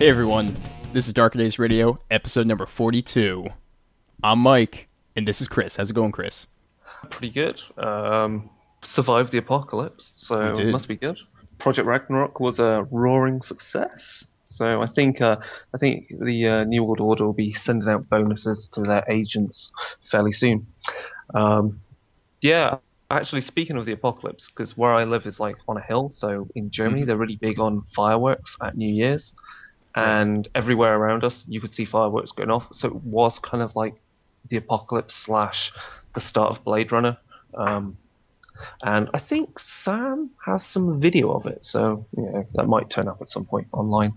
Hey everyone, this is Darker Days Radio, episode number 42. I'm Mike, and this is Chris. How's it going, Chris? Pretty good. Survived the apocalypse, so it must be good. Project Ragnarok was a roaring success. So I think the New World Order will be sending out bonuses to their agents fairly soon. Yeah, actually, speaking of the apocalypse, because where I live is like on a hill, so in Germany they're really big on fireworks at New Year's. And everywhere around us, you could see fireworks going off. So it was kind of like the apocalypse / the start of Blade Runner. And I think Sam has some video of it. So, that might turn up at some point online.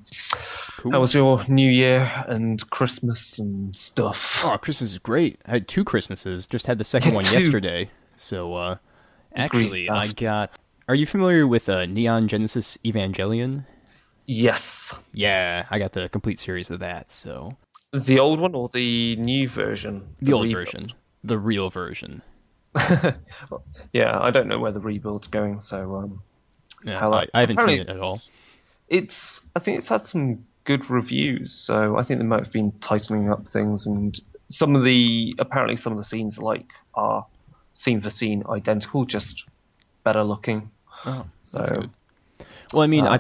Cool. How was your New Year and Christmas and stuff? Oh, Christmas is great. I had 2 Christmases. Just had the second one yesterday. So, actually, I got... Are you familiar with Neon Genesis Evangelion? Yes. Yeah, I got the complete series of that, so... The old one or the new version? The old version. The real version. Yeah, I don't know where the rebuild's going, so... yeah, I haven't seen it at all. I think it's had some good reviews, so I think they might have been tightening up things, and apparently some of the scenes are scene for scene identical, just better looking. Oh, that's good. Well, I mean, I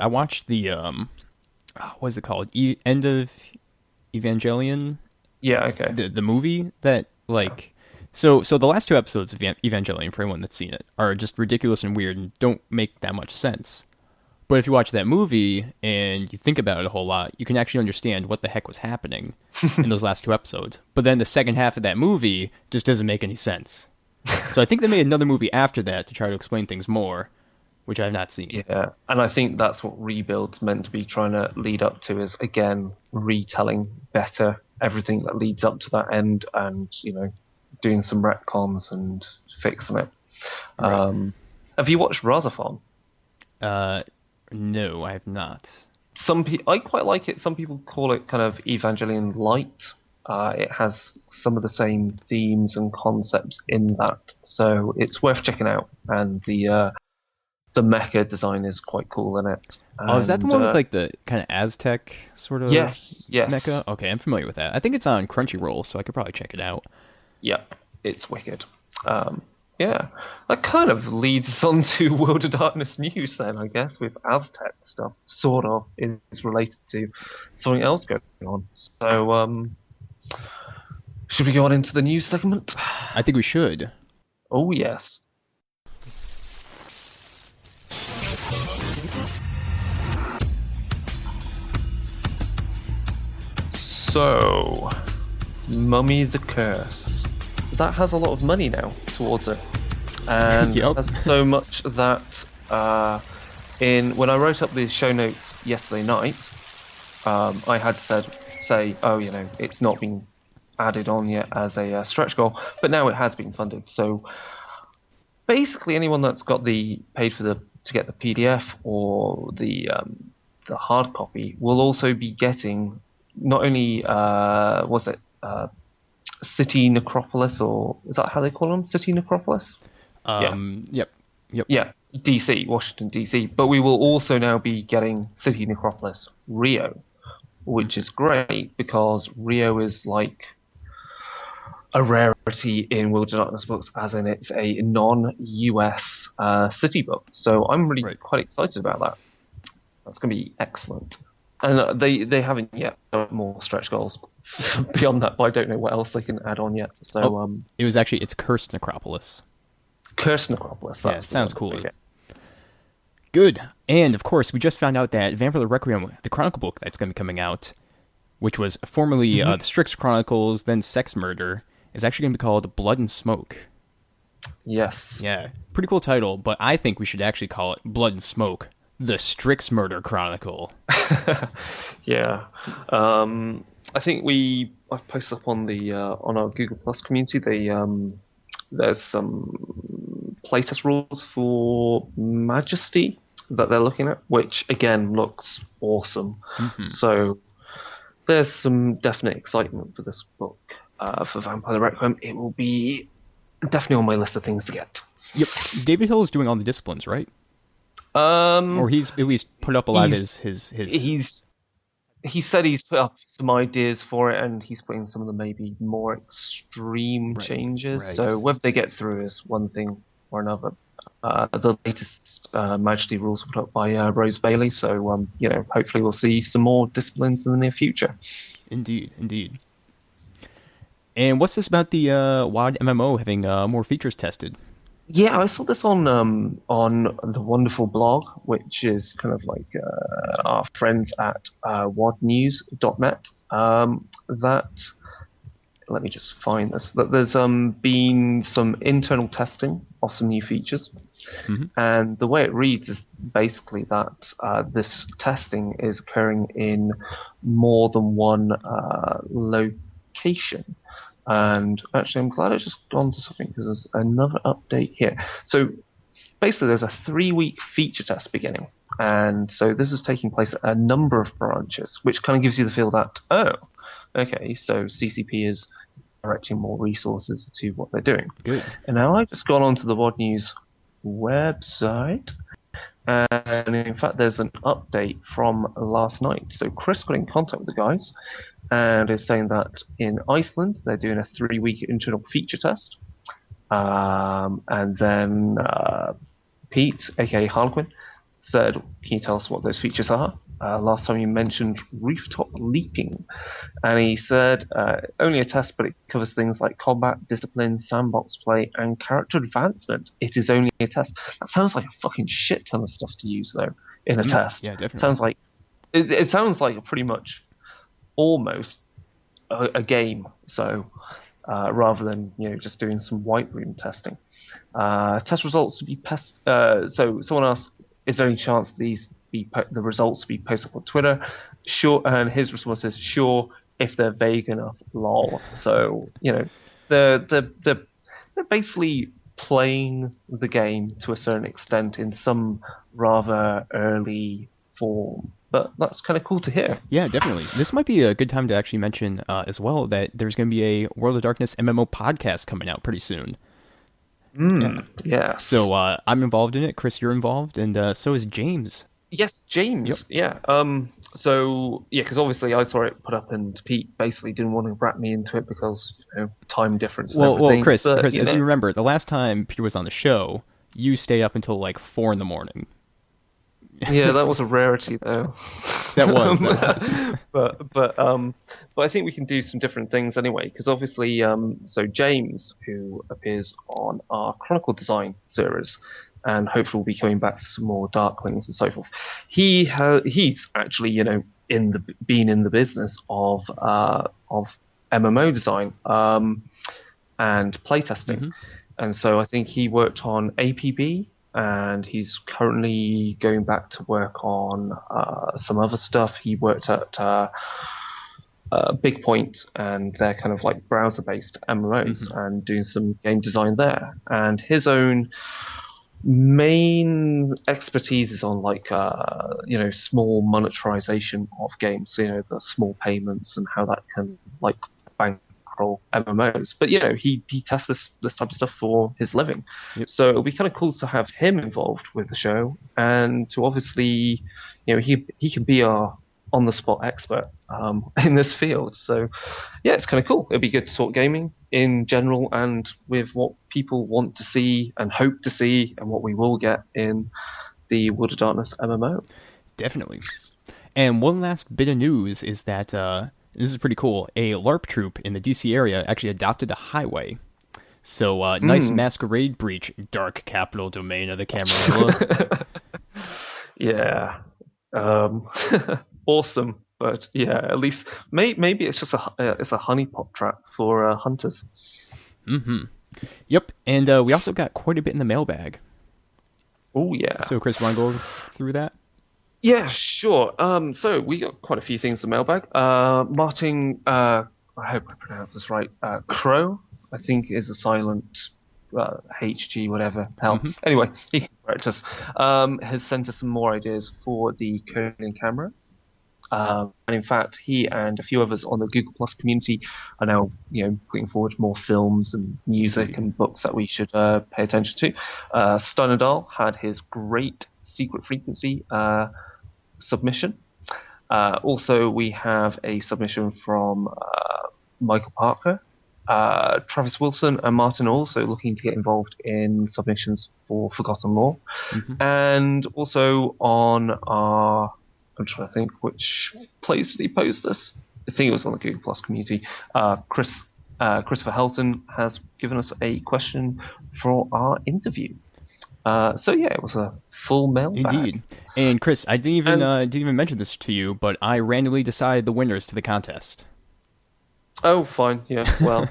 watched the, what is it called? End of Evangelion? Yeah, okay. The movie that, so the last 2 episodes of Evangelion, for anyone that's seen it, are just ridiculous and weird and don't make that much sense. But if you watch that movie and you think about it a whole lot, you can actually understand what the heck was happening in those last 2 episodes. But then the second half of that movie just doesn't make any sense. So I think they made another movie after that to try to explain things more, which I have not seen. Yeah, and I think that's what Rebuild's meant to be trying to lead up to, is, again, retelling better everything that leads up to that end and, doing some retcons and fixing it. Right. Have you watched Rosaphon? No, I have not. I quite like it. Some people call it kind of Evangelion Light. It has some of the same themes and concepts in that, so it's worth checking out. And the mecha design is quite cool in it. Oh, is that the one with the kind of Aztec sort of yes. mecha? Okay, I'm familiar with that. I think it's on Crunchyroll, so I could probably check it out. Yep, it's wicked. Yeah, that kind of leads us on to World of Darkness news then, I guess, with Aztec stuff, sort of, is related to something else going on. So, should we go on into the news segment? I think we should. Oh, yes. So, Mummy the Curse. That has a lot of money now towards it. And yep. Has so much that when I wrote up the show notes yesterday night, I had to say, it's not been added on yet as a stretch goal, but now it has been funded. So basically anyone that's got paid to get the PDF or the hard copy will also be getting not only City Necropolis, or is that how they call them? City Necropolis? Yep. Yeah, DC, Washington DC. But we will also now be getting City Necropolis Rio, which is great because Rio is like a rarity in World of Darkness books, as in it's a non-US city book. So I'm really quite excited about that. That's going to be excellent. And they haven't yet got more stretch goals beyond that, but I don't know what else they can add on yet. So it's Cursed Necropolis. Cursed Necropolis. Yeah, it sounds cool. Okay. Good. And of course, we just found out that Vampire the Requiem, the Chronicle book that's going to be coming out, which was formerly the Strix Chronicles, then Sex Murder, is actually going to be called Blood and Smoke. Yes. Yeah, pretty cool title, but I think we should actually call it Blood and Smoke, the Strix Murder Chronicle. Yeah. I think I've posted up on on our Google Plus community. There's some playtest rules for Majesty that they're looking at, which again looks awesome. Mm-hmm. So there's some definite excitement for this book. For Vampire the Requiem, it will be definitely on my list of things to get. Yep. David Hill is doing all the disciplines, right? Or he's at least put up a lot of his... he said he's put up some ideas for it, and he's putting some of the maybe more extreme Right, changes. right. So whether they get through is one thing or another. The latest Majesty rules were put up by Rose Bailey, so hopefully we'll see some more disciplines in the near future. Indeed, indeed. And what's this about the WoD MMO having more features tested? Yeah, I saw this on the wonderful blog, which is kind of like our friends at wadnews.net. That let me just find this. That there's been some internal testing of some new features, Hmm. and the way it reads is basically that this testing is occurring in more than one location. And actually, I'm glad I just gone to something because there's another update here. So basically, there's a 3-week feature test beginning. And so this is taking place at a number of branches, which kind of gives you the feel that, oh, okay, so CCP is directing more resources to what they're doing. Good. And now I've just gone onto the WOD News website, and in fact, there's an update from last night. So Chris got in contact with the guys and is saying that in Iceland, they're doing a 3-week internal feature test. And then Pete, aka Harlequin, said, "Can you tell us what those features are?" Last time you mentioned rooftop leaping, and he said only a test, but it covers things like combat, discipline, sandbox play, and character advancement. It is only a test. That sounds like a fucking shit ton of stuff to use though in a test. Yeah, definitely. Sounds like it sounds like pretty much almost a game. So rather than just doing some white room testing. Test results to be so someone asked, is there any chance the results to be posted on Twitter? Sure, and his response is sure if they're vague enough. Lol. So they're basically playing the game to a certain extent in some rather early form. But that's kind of cool to hear. Yeah, definitely. This might be a good time to actually mention as well that there's going to be a World of Darkness MMO podcast coming out pretty soon. Yeah. Yes. So I'm involved in it. Chris, you're involved, and so is James. Yes, James. Yep. Yeah. So yeah, because obviously I saw it put up, and Pete basically didn't want to wrap me into it because time difference. And Well, everything. Chris, But, Chris, as you remember, the last time Peter was on the show, you stayed up until like 4 in the morning. yeah, that was a rarity though. That was. But I think we can do some different things anyway, because obviously, so James, who appears on our Chronicle Design series, and hopefully will be coming back for some more Darklings and so forth. He's actually been in the business of MMO design and playtesting, and so I think he worked on APB. And he's currently going back to work on some other stuff. He worked at Big Point, and they're kind of like browser-based MMOs, and doing some game design there. And his own main expertise is on like small monetization of games. The small payments and how that can like bankroll MMOs. But he tests this type of stuff for his living. Yep. So it'll be kind of cool to have him involved with the show, and to obviously he can be our on the spot expert in this field. So yeah, it's kind of cool. It'd be good to talk gaming in general, and with what people want to see and hope to see, and what we will get in the World of Darkness MMO. Definitely. And one last bit of news is that this is pretty cool. A LARP troop in the DC area actually adopted a highway. So nice Masquerade breach, dark capital domain of the Camarilla. Yeah. Awesome. But yeah, at least maybe it's just a honeypot trap for hunters. Yep. And we also got quite a bit in the mailbag. Oh yeah. So Chris, want to go through that? Yeah, sure. So we got quite a few things in the mailbag. Martin, I hope I pronounced this right. Crow, I think, is a silent HG, whatever. Hell. Anyway, he can correct us. Has sent us some more ideas for the Conan camera. And in fact, he and a few others on the Google Plus community are now, putting forward more films and music and books that we should pay attention to. Stunadal had his great secret frequency submission. Also, we have a submission from Michael Parker, Travis Wilson, and Martin also looking to get involved in submissions for Forgotten Lore. Mm-hmm. And also on our, I'm trying to think which place did he post this? I think it was on the Google Plus community. Christopher Helton has given us a question for our interview. So yeah, it was a full mailbag. Indeed. And Chris, I didn't even mention this to you, but I randomly decided the winners to the contest. Oh, fine. Yeah. Well.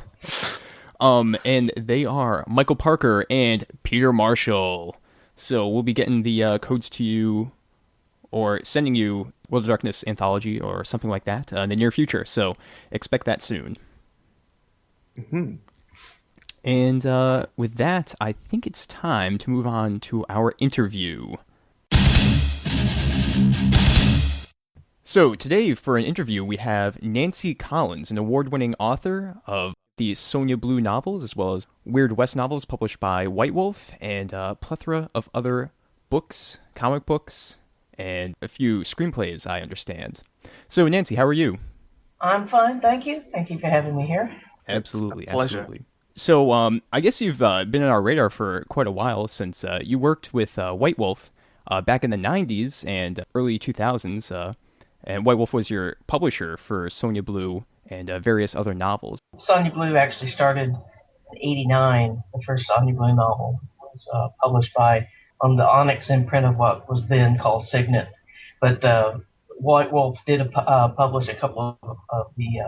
And they are Michael Parker and Peter Marshall. So we'll be getting the codes to you, or sending you World of Darkness anthology or something like that in the near future. So expect that soon. Mm-hmm. And with that, I think it's time to move on to our interview. So today, for an interview, we have Nancy Collins, an award-winning author of the Sonja Blue novels, as well as Weird West novels published by White Wolf, and a plethora of other books, comic books, and a few screenplays, I understand. So, Nancy, how are you? I'm fine, thank you. Thank you for having me here. Absolutely, Pleasure. absolutely. So, I guess you've been on our radar for quite a while, since you worked with White Wolf back in the 90s and early 2000s, and White Wolf was your publisher for Sonja Blue and various other novels. Sonja Blue actually started in '89. The first Sonja Blue novel was published on the Onyx imprint of what was then called Signet. But White Wolf did publish a couple of the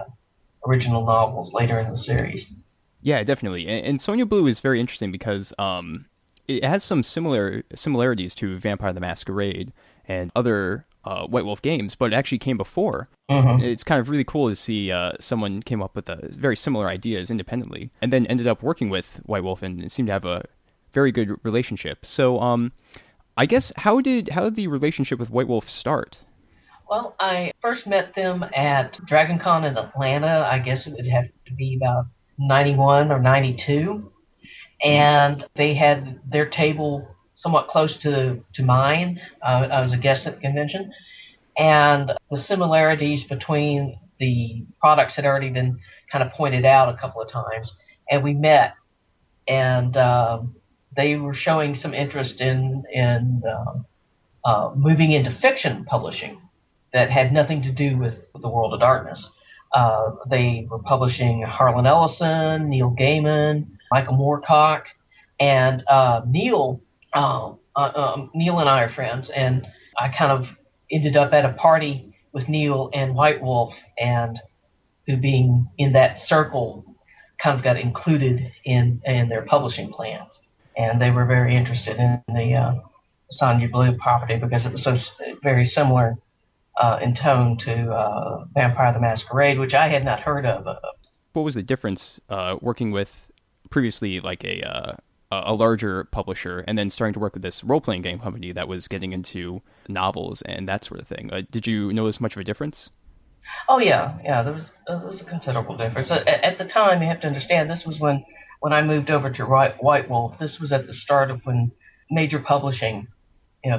original novels later in the series. Yeah, definitely. And Sonja Blue is very interesting because it has some similarities to Vampire the Masquerade and other White Wolf games, but it actually came before. Mm-hmm. It's kind of really cool to see someone came up with very similar ideas independently, and then ended up working with White Wolf and seemed to have a very good relationship. So, I guess how did the relationship with White Wolf start? Well, I first met them at DragonCon in Atlanta. I guess it would have to be about 91 or 92. And they had their table somewhat close to mine. I was a guest at the convention. And the similarities between the products had already been kind of pointed out a couple of times. And we met, and they were showing some interest in moving into fiction publishing that had nothing to do with the World of Darkness. They were publishing Harlan Ellison, Neil Gaiman, Michael Moorcock, and Neil. Neil and I are friends, and I kind of ended up at a party with Neil and White Wolf, and through being in that circle, kind of got included in their publishing plans. And they were very interested in the Sonja Blue property because it was so very similar in tone to Vampire the Masquerade, which I had not heard of. What was the difference working with previously like a larger publisher and then starting to work with this role-playing game company that was getting into novels and that sort of thing? Did you notice much of a difference? Oh yeah, there was a considerable difference. At the time, you have to understand, this was when I moved over to White Wolf. This was at the start of when major publishing,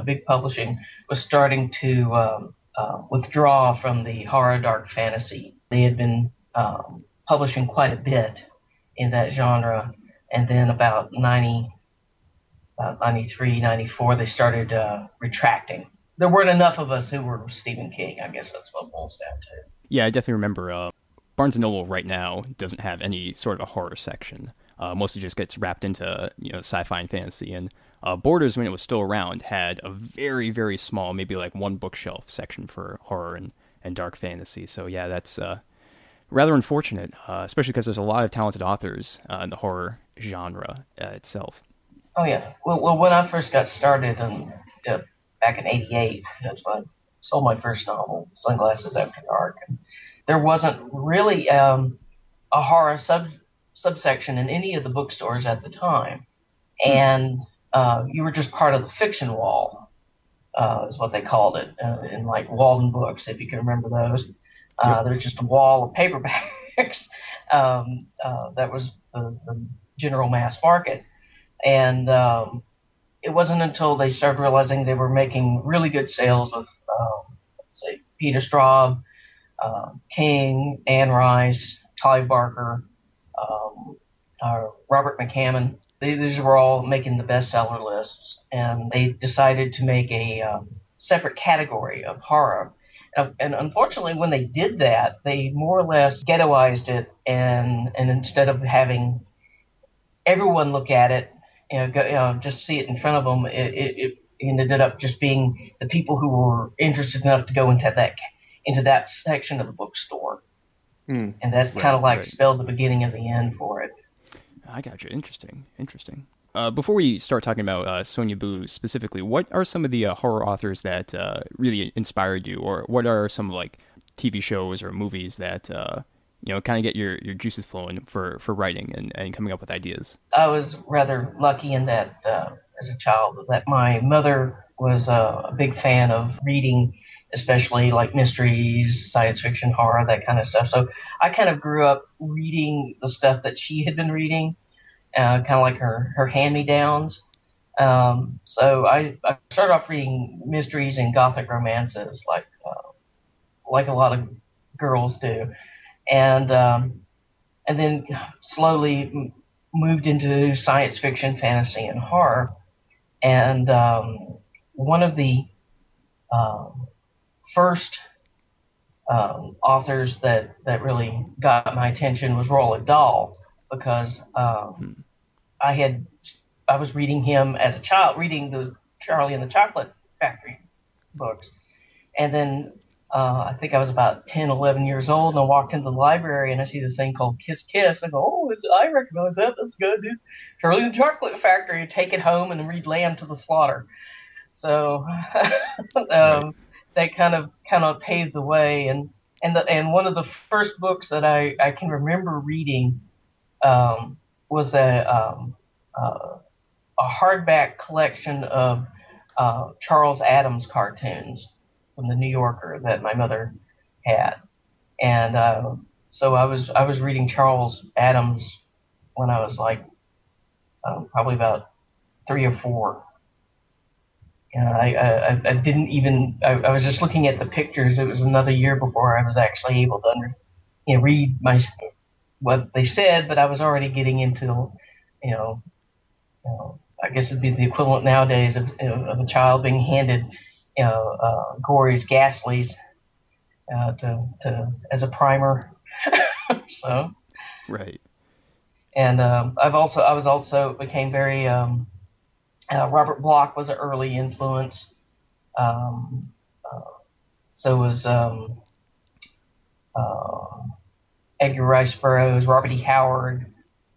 big publishing, was starting to withdraw from the horror dark fantasy. They had been publishing quite a bit in that genre, and then about 93, 94, they started retracting. There weren't enough of us who were Stephen King. I guess that's what it boils down to. Yeah, I definitely remember Barnes & Noble right now doesn't have any sort of a horror section. Mostly just gets wrapped into sci-fi and fantasy. And Borders, when it was still around, had a very, very small, maybe like one bookshelf section for horror and dark fantasy. So yeah, that's rather unfortunate, especially because there's a lot of talented authors in the horror genre itself. Oh yeah. Well, when I first got started back in '88, that's when I sold my first novel, Sunglasses After Dark. And there wasn't really a horror subsection in any of the bookstores at the time, and you were just part of the fiction wall, is what they called it, in like Walden Books, if you can remember those. There's just a wall of paperbacks that was the general mass market, and it wasn't until they started realizing they were making really good sales with say Peter Straub, King, Anne Rice, Clive Barker, um, Robert McCammon. These were all making the bestseller lists, and they decided to make a separate category of horror. And unfortunately, when they did that, they more or less ghettoized it, and instead of having everyone look at it, just see it in front of them, it ended up just being the people who were interested enough to go into that section of the bookstore. And that kind of spelled the beginning of the end for it. I got you. Interesting. Before we start talking about Sonja Blue specifically, what are some of the horror authors that really inspired you, or what are some like TV shows or movies that kind of get your juices flowing for writing and coming up with ideas? I was rather lucky in that as a child that my mother was a big fan of reading, especially like mysteries, science fiction, horror, that kind of stuff. So I kind of grew up reading the stuff that she had been reading, kind of like her hand-me-downs. So I started off reading mysteries and gothic romances, like a lot of girls do, and then slowly moved into science fiction, fantasy, and horror. And one of the first authors that really got my attention was Roald Dahl, because I was reading him as a child, reading the Charlie and the Chocolate Factory books, and then I think I was about 10, 11 years old, and I walked into the library and I see this thing called Kiss Kiss. I go, I recognize that. That's good, dude. Charlie and the Chocolate Factory. Take it home and read Lamb to the Slaughter. So that kind of paved the way. And one of the first books that I can remember reading was a hardback collection of Charles Addams cartoons from the New Yorker that my mother had, and so I was reading Charles Addams when I was like probably about 3 or 4. I didn't even. I was just looking at the pictures. It was another year before I was actually able to read what they said, but I was already getting into I guess it'd be the equivalent nowadays of a child being handed Gory's Ghastlies to as a primer. So right. And I was also became very Robert Bloch was an early influence. So was Edgar Rice Burroughs, Robert E. Howard.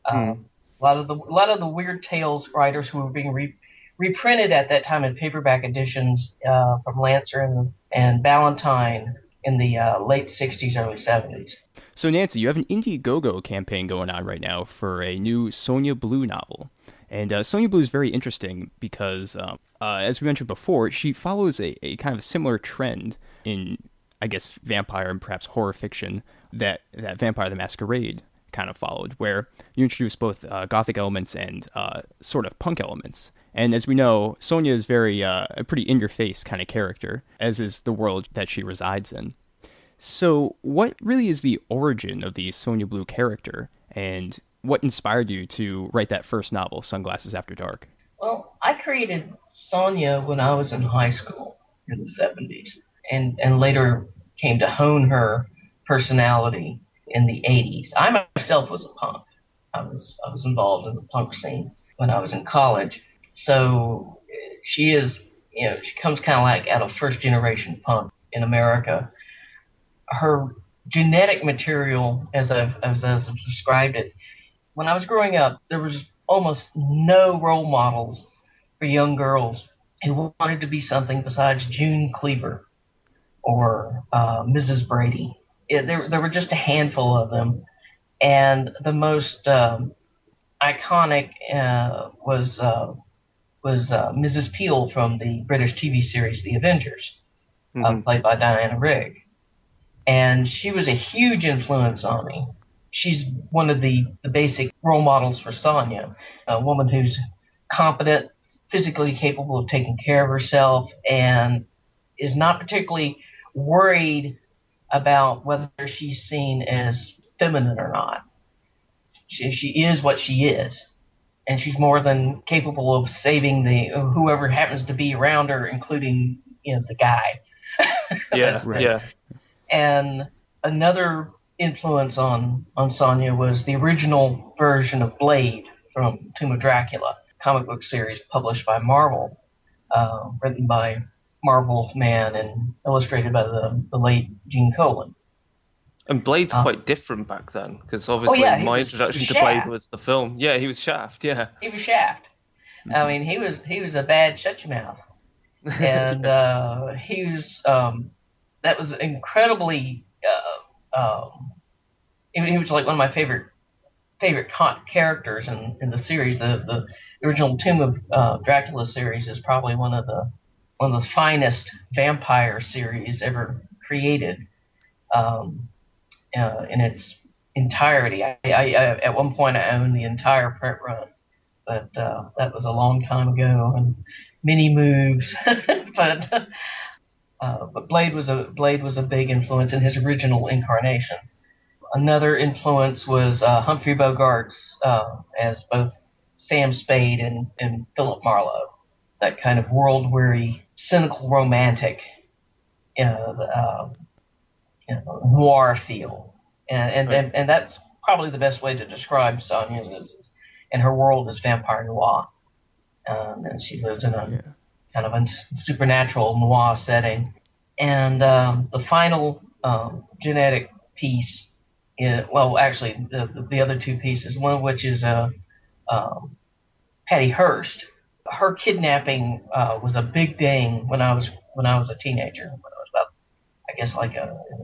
A lot of the Weird Tales writers who were being reprinted at that time in paperback editions from Lancer and Ballantine in the late 60s, early 70s. So, Nancy, you have an Indiegogo campaign going on right now for a new Sonja Blue novel. And Sonja Blue is very interesting because, as we mentioned before, she follows a kind of a similar trend in, I guess, vampire and perhaps horror fiction that Vampire the Masquerade kind of followed, where you introduce both gothic elements and sort of punk elements. And as we know, Sonja is a pretty in-your-face kind of character, as is the world that she resides in. So what really is the origin of the Sonja Blue character, and what inspired you to write that first novel, Sunglasses After Dark? Well, I created Sonja when I was in high school in the 70s, and later came to hone her personality in the 80s. I myself was a punk. I was involved in the punk scene when I was in college. So she is, she comes kind of like out of first generation punk in America. Her genetic material, as I've described it, when I was growing up, there was almost no role models for young girls who wanted to be something besides June Cleaver or Mrs. Brady. There were just a handful of them, and the most iconic was Mrs. Peel from the British TV series The Avengers, played by Diana Rigg. And she was a huge influence on me. She's one of the basic role models for Sonja, a woman who's competent, physically capable of taking care of herself, and is not particularly worried about whether she's seen as feminine or not. She is what she is, and she's more than capable of saving the whoever happens to be around her, including the guy. Yeah, Right. yeah. And another influence on Sonja was the original version of Blade from Tomb of Dracula, comic book series published by Marvel, written by Marvel Man and illustrated by the late Gene Colan. And Blade's quite different back then, because Oh obviously yeah, my introduction to Blade Shaft. was the film. Yeah, he was Shaft. Yeah. He was Shaft. I mean, he was a bad shut your mouth, and he was that was incredibly. He was like one of my favorite characters in the series. The original Tomb of Dracula series is probably one of the finest vampire series ever created. In its entirety. I at one point I owned the entire print run, but that was a long time ago and many moves. but Blade was a big influence in his original incarnation. Another influence was Humphrey Bogart's as both Sam Spade and Philip Marlowe. That kind of world-weary, cynical romantic, noir feel, and that's probably the best way to describe Sonja is and her world is vampire noir, and she lives in a kind of a supernatural noir setting. And the final genetic piece, actually the other two pieces, one of which is Patty Hearst. Her kidnapping was a big thing when I was a teenager. When I was about, I guess, like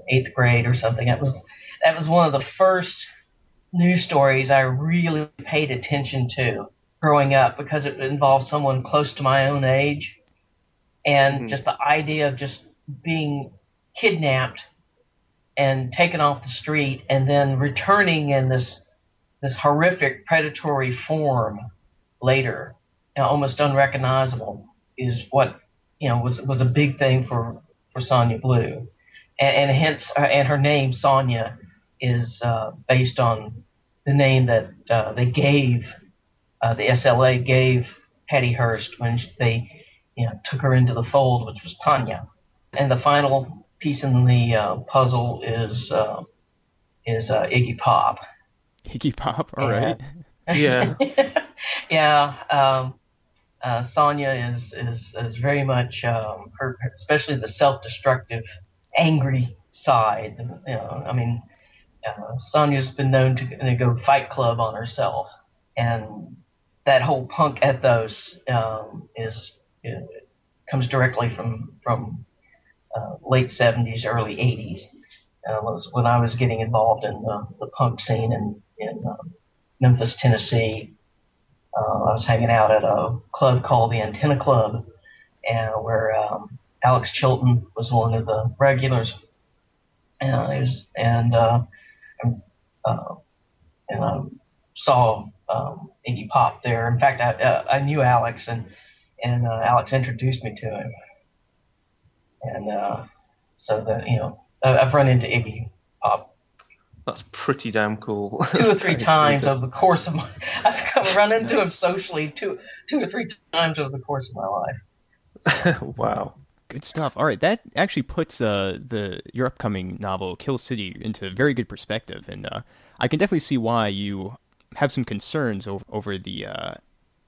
eighth grade or something. That was one of the first news stories I really paid attention to growing up because it involved someone close to my own age, and just the idea of just being kidnapped and taken off the street and then returning in this horrific predatory form later, almost unrecognizable, is what was a big thing for Sonja Blue, and hence and her name Sonja is based on the name that they gave the SLA gave Patty Hearst when they took her into the fold, which was Tanya. And the final piece in the puzzle is Iggy Pop. Iggy Pop, all right. Yeah. Yeah. Sonja is very much her, especially the self-destructive, angry side. I mean, Sonja's been known to go Fight Club on herself, and that whole punk ethos comes directly from late 70s, early 80s. Was when I was getting involved in the punk scene in Memphis, Tennessee. I was hanging out at a club called the Antenna Club, and where Alex Chilton was one of the regulars. And I saw Iggy Pop there. In fact, I knew Alex, and Alex introduced me to him. And so that I've run into Iggy Pop. That's pretty damn cool. 2 or 3 times over the course of my I've run into him socially two or three times over the course of my life. So. Wow. Good stuff. All right, that actually puts your upcoming novel Kill City into very good perspective, and I can definitely see why you have some concerns over the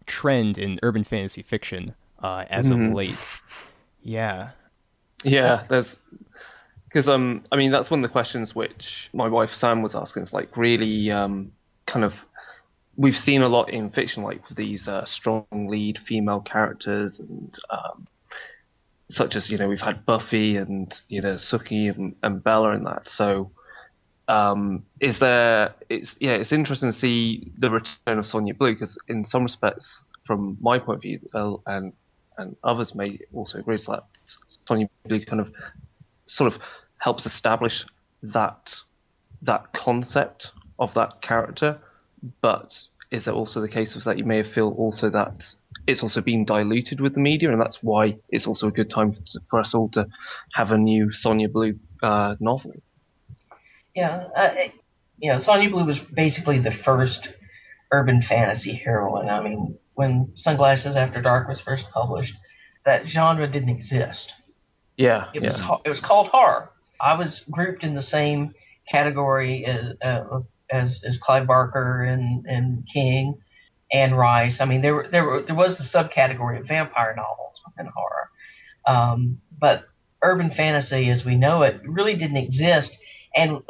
trend in urban fantasy fiction as of late. Yeah. Yeah, because I mean that's one of the questions which my wife Sam was asking. It's like really kind of we've seen a lot in fiction, like these strong lead female characters, and such as we've had Buffy and Sookie and Bella and that. So it's interesting to see the return of Sonja Blue, because in some respects, from my point of view, and others may also agree, it's that Sonja Blue kind of sort of helps establish that concept of that character. But is it also the case of that you may feel also that it's also been diluted with the media, and that's why it's also a good time for us all to have a new Sonja Blue novel. Yeah, Sonja Blue was basically the first urban fantasy heroine. I mean, when Sunglasses After Dark was first published, that genre didn't exist. Yeah, It was called horror. I was grouped in the same category as Clive Barker and King and Rice. I mean, there was the subcategory of vampire novels within horror, but urban fantasy, as we know it, really didn't exist, and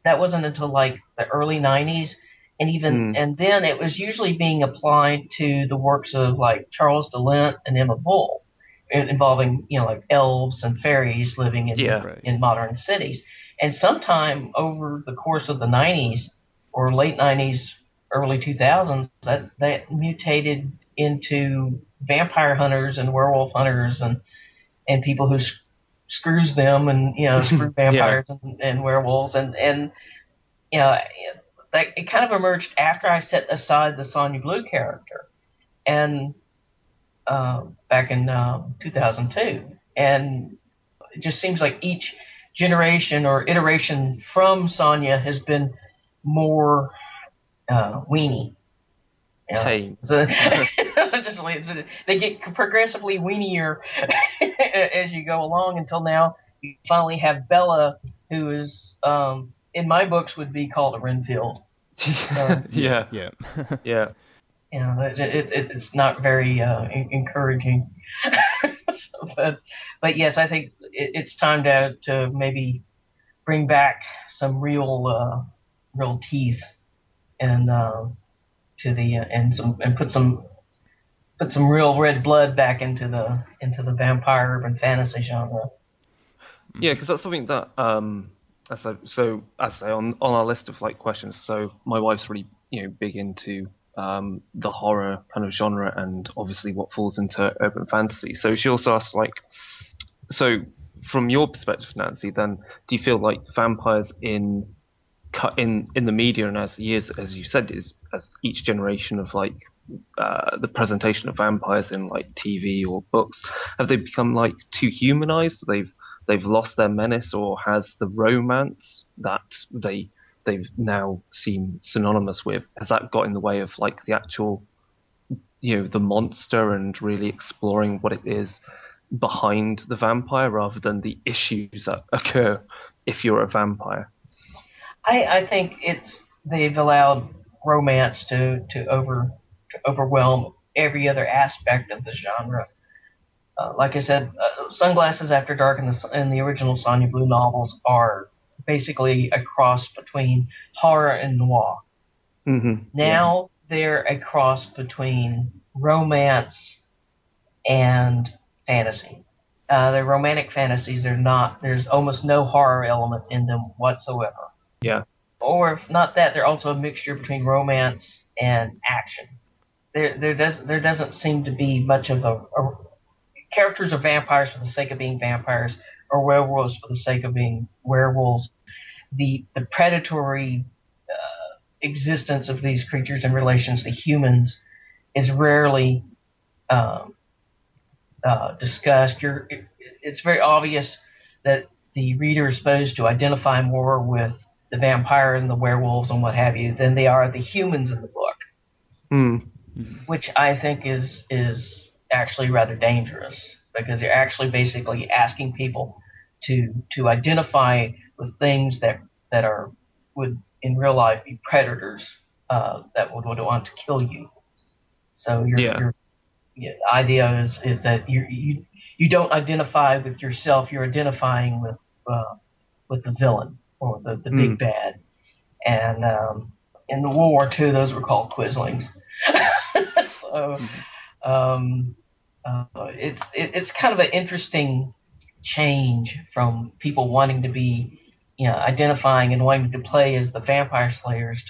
that wasn't until like the early '90s, and and then it was usually being applied to the works of like Charles DeLint and Emma Bull, involving like elves and fairies living in modern cities. And sometime over the course of the '90s or late '90s, early 2000s, that mutated into vampire hunters and werewolf hunters and people who screws them and screw vampires and werewolves and that it kind of emerged after I set aside the Sonja Blue character and back in 2002, and it just seems like each generation or iteration from Sonja has been more weenie. Hey. So just they get progressively weenier as you go along until now you finally have Bella, who is in my books would be called a Renfield. Yeah. It's not very encouraging. But yes, I think it's time to maybe bring back some real teeth and to the and put some real red blood back into the vampire urban fantasy genre. Yeah, because that's something that as I say on our list of like questions. So my wife's really big into the horror kind of genre and obviously what falls into urban fantasy. So she also asked so from your perspective, Nancy, then do you feel like vampires in the media and as you said, as each generation of like the presentation of vampires in like TV or books, have they become like too humanized? They've lost their menace, or has the romance that they've now seen synonymous with, has that got in the way of like the actual the monster and really exploring what it is behind the vampire rather than the issues that occur if you're a vampire? I think they've allowed romance to overwhelm every other aspect of the genre. Like I said, Sunglasses After Dark and the original Sonja Blue novels are basically a cross between horror and noir. Mm-hmm. Now they're a cross between romance and fantasy. They're romantic fantasies. There's almost no horror element in them whatsoever. Yeah. Or if not that, they're also a mixture between romance and action. There doesn't seem to be much of a characters are vampires for the sake of being vampires, or werewolves for the sake of being werewolves. The predatory existence of these creatures in relations to humans is rarely discussed. It's very obvious that the reader is supposed to identify more with the vampire and the werewolves and what have you than they are the humans in the book, which I think is actually rather dangerous, because you're actually basically asking people to identify with things that would in real life be predators that would want to kill you. So your idea is that you don't identify with yourself. You're identifying with the villain or the big bad. And in the World War II, those were called quislings. So it's kind of an interesting change from people wanting to be identifying and wanting to play as the vampire slayers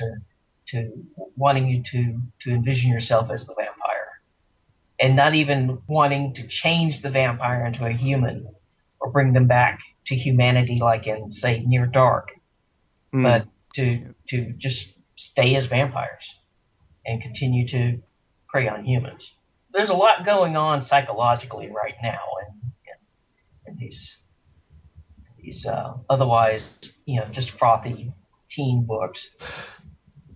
to wanting you to envision yourself as the vampire, and not even wanting to change the vampire into a human or bring them back to humanity like in, say, Near Dark, but to just stay as vampires and continue to prey on humans. there's a lot going on psychologically right now in these otherwise just frothy teen books.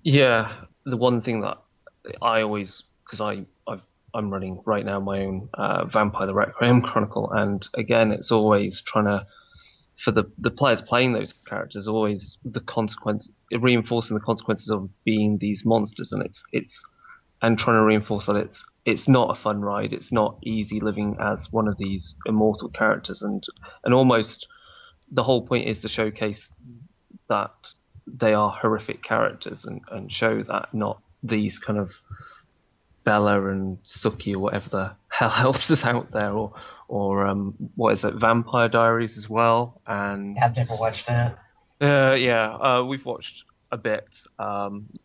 Yeah, the one thing that I always, because I'm running right now my own Vampire the Requiem Chronicle, and again, it's always trying to, for the players playing those characters, always reinforcing the consequences of being these monsters, and and trying to reinforce that it's not a fun ride, it's not easy living as one of these immortal characters, and almost the whole point is to showcase that they are horrific characters and show that, not these kind of Bella and Suki or whatever the hell else is out there, or what is it, Vampire Diaries as well. And I've never watched that. We've watched a bit.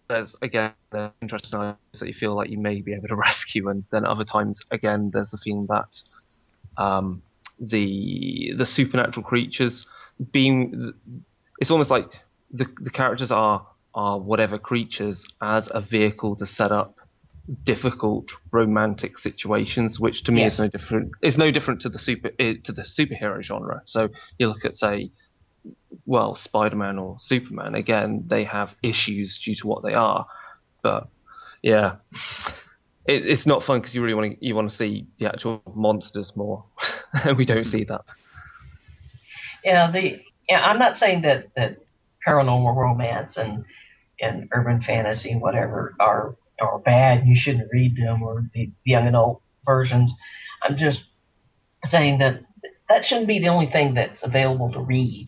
There's again the interesting ideas that you feel like you may be able to rescue, and then other times again there's the feeling that the supernatural creatures it's almost like the characters are whatever creatures as a vehicle to set up difficult romantic situations, which to me Yes. is no different to the superhero genre. So you look at, say, well, Spider-Man or Superman, again, they have issues due to what they are, but yeah, it's not fun because you really want to see the actual monsters more, and we don't see that. Yeah, I'm not saying that paranormal romance and urban fantasy and whatever are bad and you shouldn't read them, or the young adult versions. I'm just saying that shouldn't be the only thing that's available to read.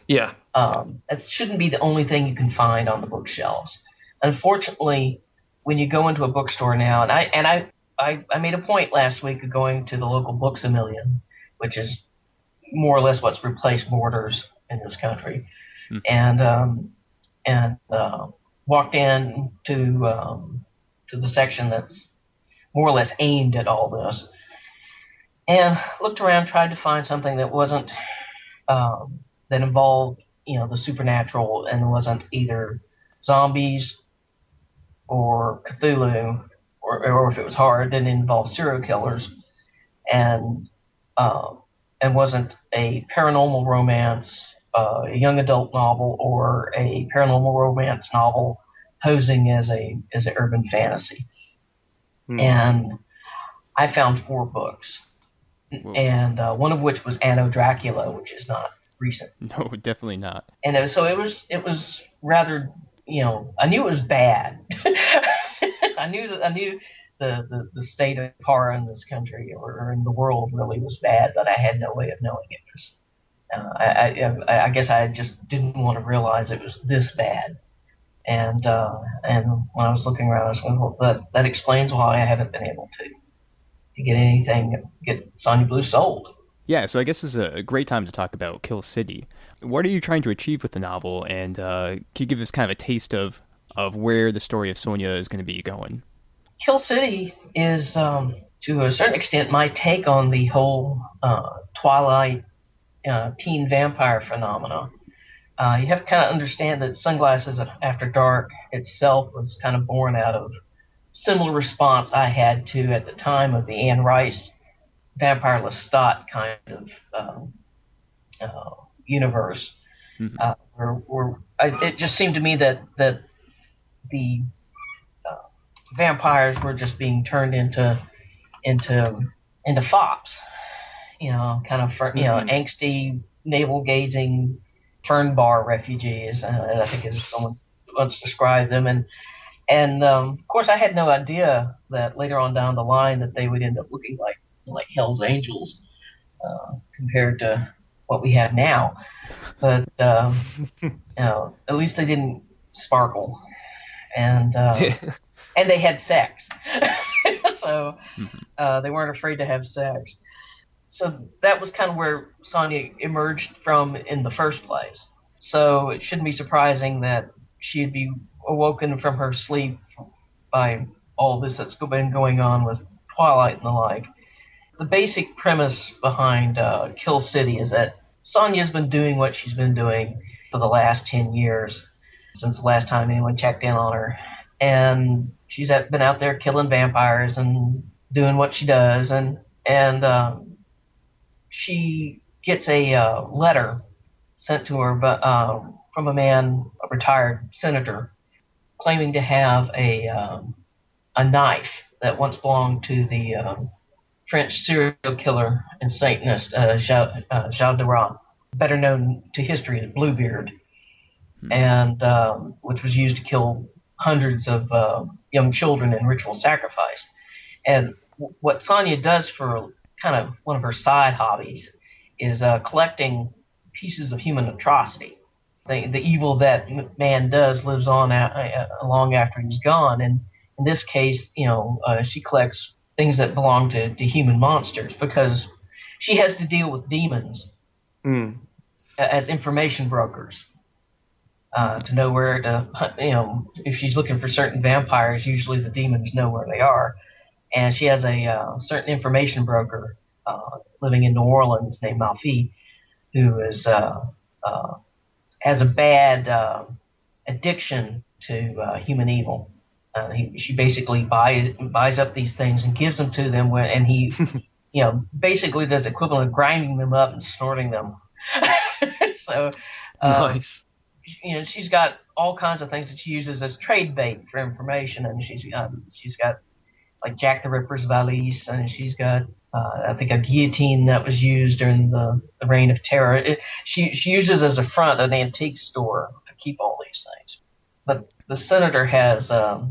Yeah. That shouldn't be the only thing you can find on the bookshelves. Unfortunately, when you go into a bookstore now, and I made a point last week of going to the local Books A Million, which is more or less what's replaced Borders in this country, and walked in to the section that's more or less aimed at all this, and looked around, tried to find something that wasn't that involved the supernatural, and wasn't either zombies or Cthulhu, or if it was hard, then it involved serial killers, and wasn't a paranormal romance, a young adult novel, or a paranormal romance novel posing as a urban fantasy. And I found 4 books. Whoa. And one of which was Anno Dracula, which is not recent. No, definitely not. And it was rather, I knew it was bad. I knew the state of horror in this country or in the world really was bad, but I had no way of knowing it was. I guess I just didn't want to realize it was this bad. And when I was looking around, I was going, well, that explains why I haven't been able to get Sonja Blue sold. Yeah, so I guess this is a great time to talk about Kill City. What are you trying to achieve with the novel, and can you give us kind of a taste of where the story of Sonja is going to be going? Kill City is, to a certain extent, my take on the whole Twilight teen vampire phenomena. You have to kind of understand that Sunglasses After Dark itself was kind of born out of similar response I had to at the time of the Anne Rice Vampire Lestat kind of universe, where it just seemed to me that the vampires were just being turned into fops, kind of angsty, navel gazing fern bar refugees. I think as someone once described them, and of course I had no idea that later on down the line that they would end up looking like Hell's Angels compared to what we have now. But at least they didn't sparkle, and they had sex, so they weren't afraid to have sex. So that was kind of where Sonja emerged from in the first place. So it shouldn't be surprising that she'd be awoken from her sleep by all this that's been going on with Twilight and the like. The basic premise behind Kill City is that Sonja's been doing what she's been doing for the last 10 years, since the last time anyone checked in on her. And she's been out there killing vampires and doing what she does, and she gets a letter sent to her, but from a man, a retired senator, claiming to have a knife that once belonged to the French serial killer and Satanist Jacques Duran, better known to history as Bluebeard, and which was used to kill hundreds of young children in ritual sacrifice. And what Sonja does for kind of one of her side hobbies is collecting pieces of human atrocity. The evil that man does lives on long after he's gone. And in this case, she collects things that belong to human monsters because she has to deal with demons as information brokers to know where to hunt. If she's looking for certain vampires, usually the demons know where they are. And she has a certain information broker living in New Orleans named Malfi, who has a bad addiction to human evil. She basically buys up these things and gives them to them, and he, basically does the equivalent of grinding them up and snorting them. So, nice. She's got all kinds of things that she uses as trade bait for information, and she's got like Jack the Ripper's valise, and she's got I think a guillotine that was used during the Reign of Terror. She uses as a front an antique store to keep all these things. But the senator has the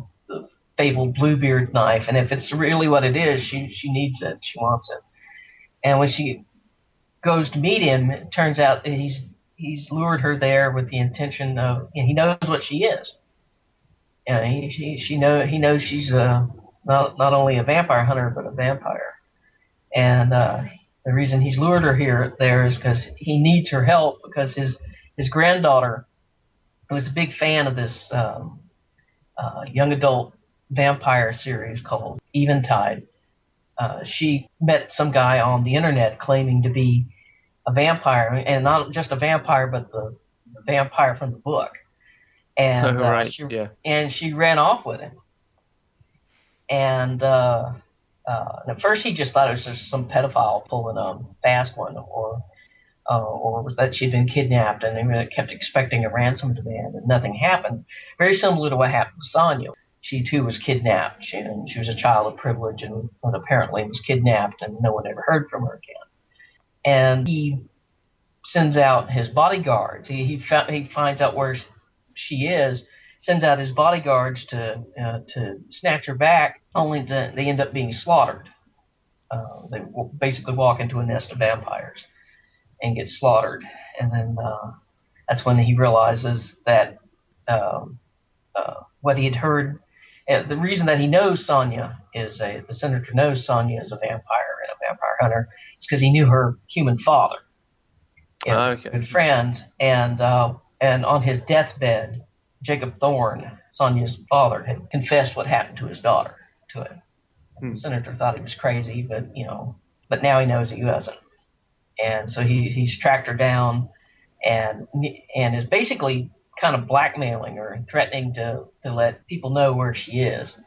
fabled Bluebeard knife, and if it's really what it is, she needs it. She wants it. And when she goes to meet him, it turns out that he's lured her there with the intention of, he knows what she is. He knows she's not only a vampire hunter but a vampire. And the reason he's lured her there is because he needs her help, because his granddaughter, who was a big fan of this young adult vampire series called Eventide, she met some guy on the internet claiming to be a vampire, and not just a vampire, but the vampire from the book. And she ran off with him. And at first he just thought it was just some pedophile pulling a fast one, or that she'd been kidnapped, and they kept expecting a ransom demand, and nothing happened. Very similar to what happened with Sonja. She too was kidnapped. She was a child of privilege, and apparently was kidnapped, and no one ever heard from her again. And he sends out his bodyguards. He finds out where she is, sends out his bodyguards to snatch her back, only they end up being slaughtered. They basically walk into a nest of vampires and get slaughtered. And then that's when he realizes that what he had heard, the reason that he knows Sonja the senator knows Sonja is a vampire and a vampire hunter, is because he knew her human father, good friend, and on his deathbed, Jacob Thorne, Sonja's father, had confessed what happened to his daughter to him. The senator thought he was crazy, but now he knows he wasn't. And so he's tracked her down and is basically kind of blackmailing her and threatening to let people know where she is.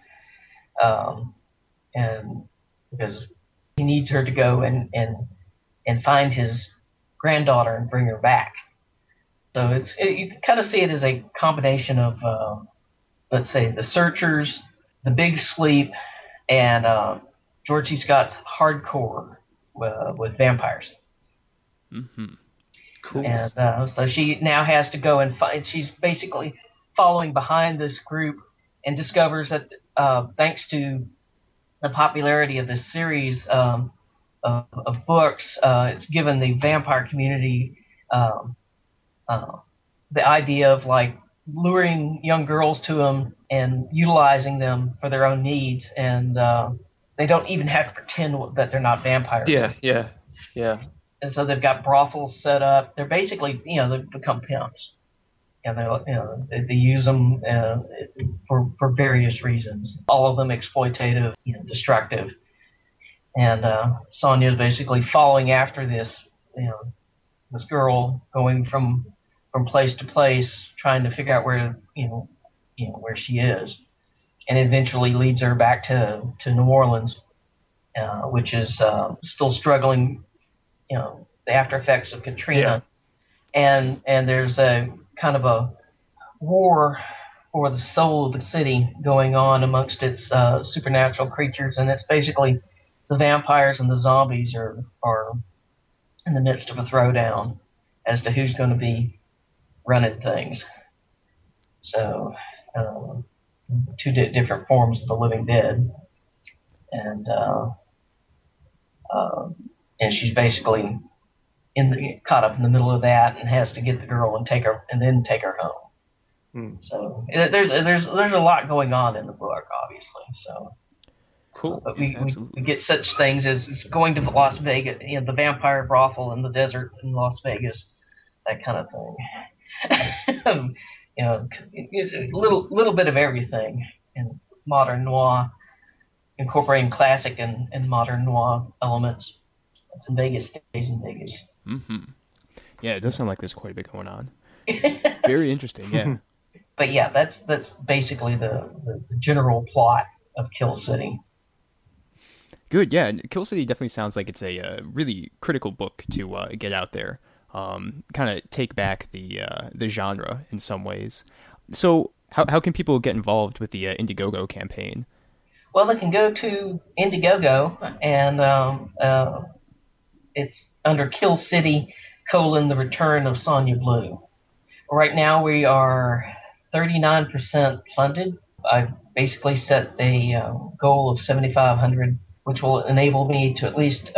And because he needs her to go and find his granddaughter and bring her back. So you can kind of see it as a combination of, let's say, The Searchers, The Big Sleep, and George C. Scott's Hardcore with vampires. Mm-hmm. Cool. And so she now has to go and find. She's basically following behind this group and discovers that thanks to the popularity of this series of books, it's given the vampire community the idea of like luring young girls to them and utilizing them for their own needs, and they don't even have to pretend that they're not vampires. Yeah. And so they've got brothels set up. They're basically, they've become pimps. And they use them for various reasons. All of them exploitative, destructive. And Sonja is basically following after this, this girl, going from place to place, trying to figure out where, where she is, and eventually leads her back to New Orleans, which is still struggling, the after effects of Katrina, and there's a kind of a war for the soul of the city going on amongst its supernatural creatures, and it's basically the vampires and the zombies are in the midst of a throwdown as to who's going to be running things. So, two different forms of the living dead, and she's basically caught up in the middle of that and has to get the girl and take her home. So there's a lot going on in the book, obviously. So cool. But we get such things as going to Las Vegas, the vampire brothel in the desert in Las Vegas, that kind of thing. It's a little bit of everything in modern noir, incorporating classic and modern noir elements. It's in Vegas, stays in Vegas. Mm-hmm. Yeah, it does sound like there's quite a bit going on. Very interesting, yeah. But yeah, that's basically the general plot of Kill City. Good, yeah. Kill City definitely sounds like it's a really critical book to get out there. Kind of take back the genre in some ways. So how can people get involved with the Indiegogo campaign? Well, they can go to Indiegogo, and it's under Kill City, The Return of Sonja Blue. Right now we are 39% funded. I basically set a goal of 7,500, which will enable me to at least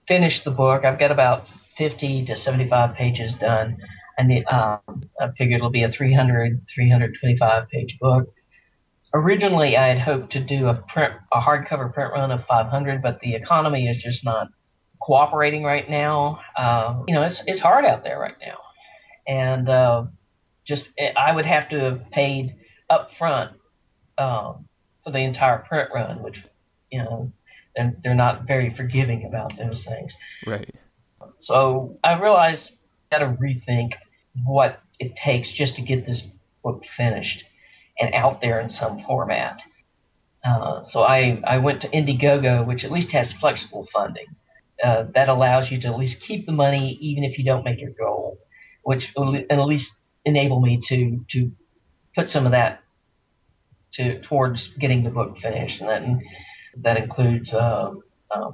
finish the book. I've got about 50 to 75 pages done. I figured it'll be a 325 page book. Originally, I had hoped to do a hardcover print run of 500, but the economy is just not cooperating right now. It's hard out there right now, and I would have to have paid up front for the entire print run, which they're not very forgiving about those things. Right. So I realized I got to rethink what it takes just to get this book finished and out there in some format. So I went to Indiegogo, which at least has flexible funding. That allows you to at least keep the money even if you don't make your goal, which will at least enable me to put some of that towards getting the book finished. And that includes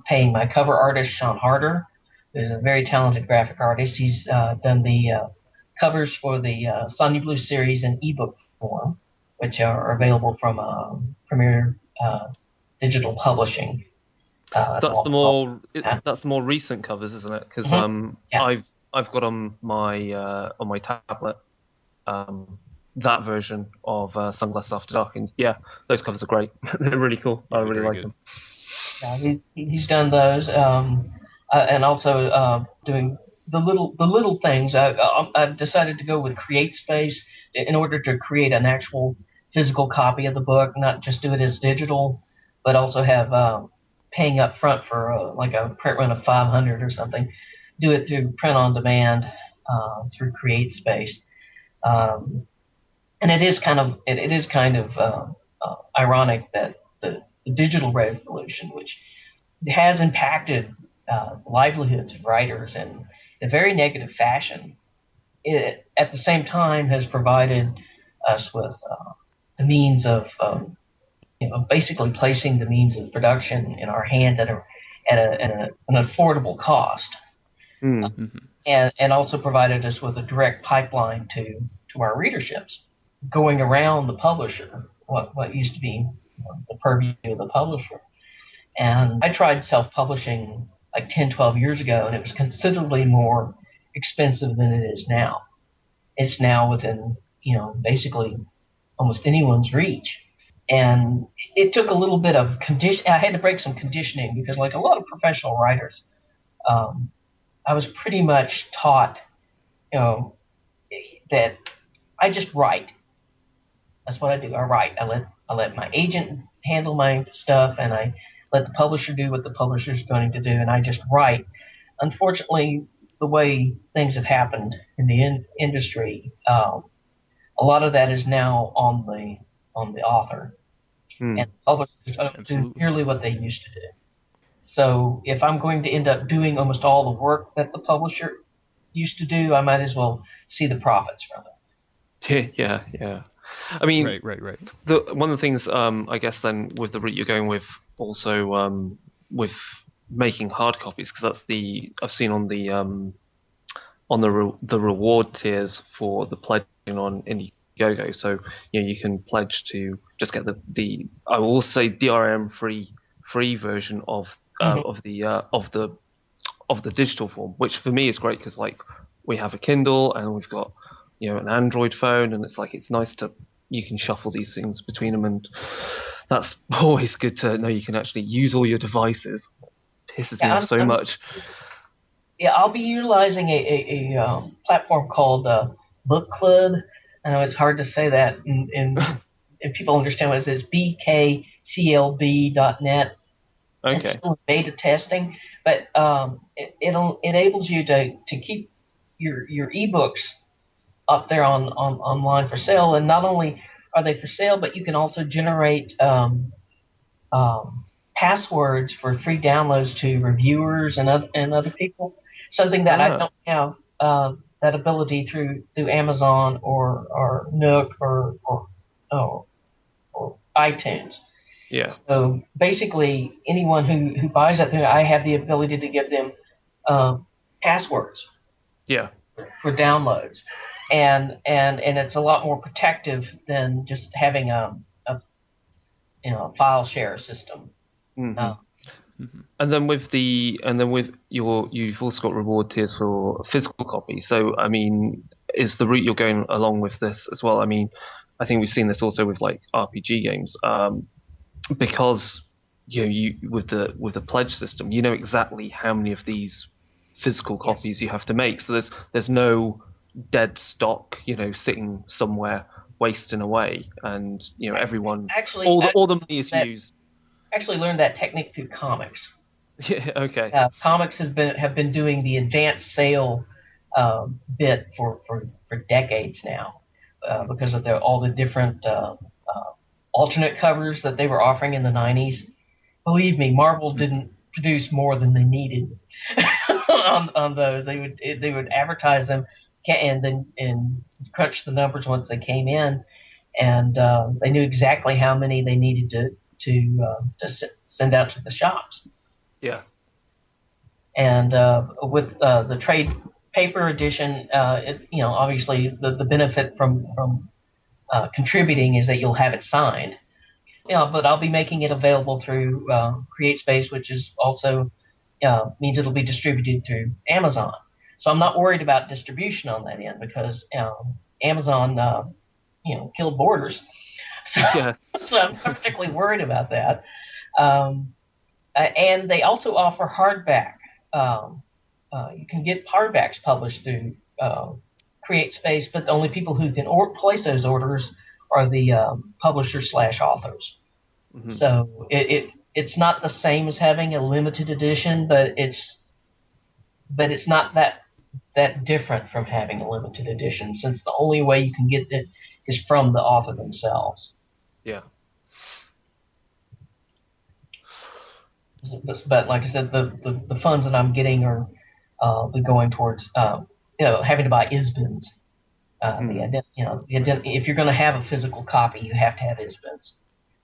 paying my cover artist, Sean Harder, who's a very talented graphic artist. He's done the covers for the Sonja Blue series in ebook form, which are available from Premier Digital Publishing. That's the more recent covers, isn't it? Because I've got on my tablet that version of Sunglasses After Dark, and yeah, those covers are great. They're really cool. I really like them. Yeah, he's done those, and also doing the little things. I've decided to go with CreateSpace in order to create an actual physical copy of the book, not just do it as digital, but also have paying up front for like a print run of 500 or something. Do it through print on demand through CreateSpace, and it is kind of ironic that the digital revolution, which has impacted livelihoods of writers in a very negative fashion, it at the same time has provided us with the means of basically placing the means of production in our hands at an affordable cost, and also provided us with a direct pipeline to our readerships, going around the publisher, what used to be the purview of the publisher. And I tried self-publishing like 10, 12 years ago, and it was considerably more expensive than it is now. It's now within, basically almost anyone's reach. And it took a little bit of I had to break some conditioning because, like a lot of professional writers, I was pretty much taught, that I just write. That's what I do. I write. I let my agent handle my stuff, and I let the publisher do what the publisher is going to do, and I just write. Unfortunately, the way things have happened in the industry, a lot of that is now on the author, and publishers don't do nearly what they used to do. So if I'm going to end up doing almost all the work that the publisher used to do, I might as well see the profits from it. Yeah. I mean, Right. one of the things, I guess, then with the route you're going with, also with making hard copies, because that's I've seen on the reward tiers for the pledging on Indiegogo. So you can pledge to just get the I will also say DRM free version of Mm-hmm. of the digital form, which for me is great because like we have a Kindle and we've got an Android phone, and it's nice to you can shuffle these things between them, and that's always good to know you can actually use all your devices. It pisses me off so much. Yeah, I'll be utilizing a platform called Book Club. I know it's hard to say that, and people understand what it is. bkclb.net. Okay. It's still in beta testing, but it enables you to keep your ebooks up there on online for sale, and not only are they for sale, but you can also generate passwords for free downloads to reviewers and other people. Something that I don't have that ability through Amazon or Nook or iTunes. Yeah. So basically, anyone who buys that thing, I have the ability to give them passwords. Yeah. For downloads, and it's a lot more protective than just having a file share system. Mm-hmm. And then with you've also got reward tiers for physical copy. So I mean, is the route you're going along with this as well? I mean, I think we've seen this also with like RPG games, because you with the pledge system, you know exactly how many of these physical copies you have to make. So there's no dead stock, sitting somewhere wasting away, and everyone all the money is used. Actually learned that technique through comics. Yeah, okay. Comics have been doing the advanced sale bit for decades now, because of all the different alternate covers that they were offering in the 90s. Believe me, Marvel didn't produce more than they needed on those. They would advertise them and then crunch the numbers once they came in, and they knew exactly how many they needed to send out to the shops. Yeah. And with the trade paper edition, obviously the benefit from contributing is that you'll have it signed. But I'll be making it available through CreateSpace, which is also means it'll be distributed through Amazon. So I'm not worried about distribution on that end, because Amazon, killed Borders. So, so I'm not particularly worried about that. And they also offer hardback. You can get hardbacks published through CreateSpace, but the only people who can place those orders are the publishers/authors. Mm-hmm. So it's not the same as having a limited edition, but it's not that different from having a limited edition, since the only way you can get it is from the author themselves. Yeah. But like I said, the funds that I'm getting are be going towards having to buy ISBNs. If you're going to have a physical copy, you have to have ISBNs.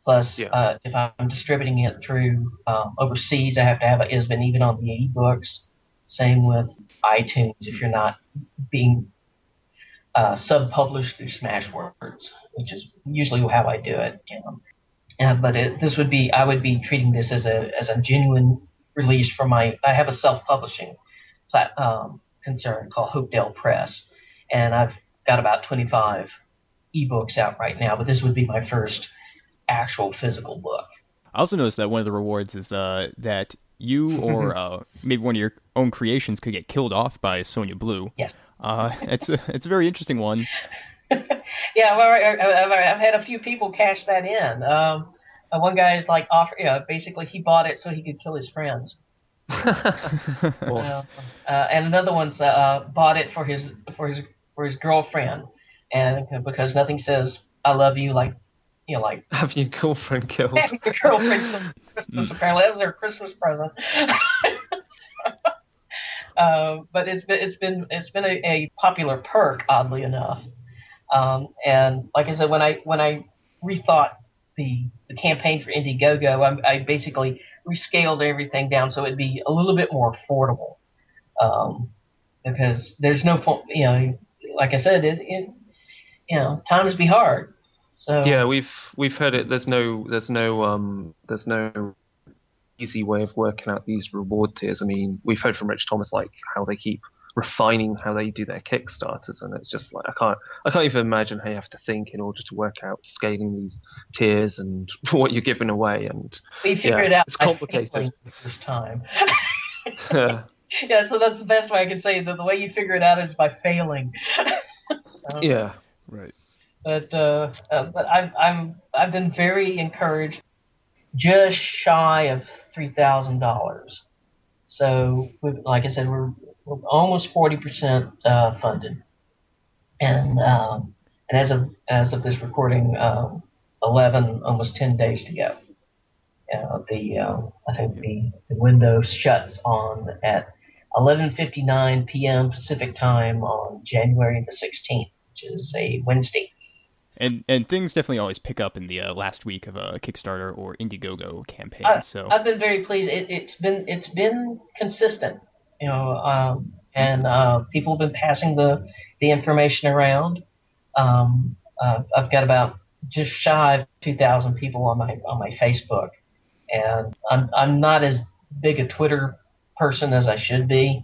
Plus, if I'm distributing it through overseas, I have to have an ISBN even on the ebooks. Same with iTunes if you're not being sub-published through Smashwords, which is usually how I do it. But I would be treating this as a genuine release for I have a self-publishing concern called Hopedale Press, and I've got about 25 ebooks out right now, but this would be my first actual physical book. I also noticed that one of the rewards is that you or maybe one of your own creations could get killed off by Sonja Blue. Yes. It's a very interesting one. Yeah, well, I've had a few people cash that in. One guy is like basically he bought it so he could kill his friends. And another one's bought it for his girlfriend, and because nothing says I love you like like Have your girlfriend killed? having your girlfriend killed for Christmas. Apparently, that was their Christmas present. But it's been a popular perk, oddly enough. And like I said, when I rethought the campaign for Indiegogo, I basically rescaled everything down so it'd be a little bit more affordable. Because there's no, like I said, times be hard. So Yeah, we've heard it. There's no easy way of working out these reward tiers. I mean, we've heard from Rich Thomas like how they keep refining how they do their Kickstarters, and it's just like I can't even imagine how you have to think in order to work out scaling these tiers and what you're giving away. And we figured it out it's by complicated. failing the first time. Yeah. Yeah, so that's the best way I can say that the way you figure it out is by failing. So, Yeah. Right. but I've been very encouraged. Just shy of $3,000. So, like I said, we're almost 40% funded, and as of this recording, 11, almost 10 days to go. I think the window shuts on at 11:59 p.m. Pacific time on January the 16th, which is a Wednesday. And things definitely always pick up in the last week of a Kickstarter or Indiegogo campaign. I've been very pleased. It's been consistent, and people have been passing the information around. I've got about just shy of 2,000 people on my Facebook, and I'm not as big a Twitter person as I should be,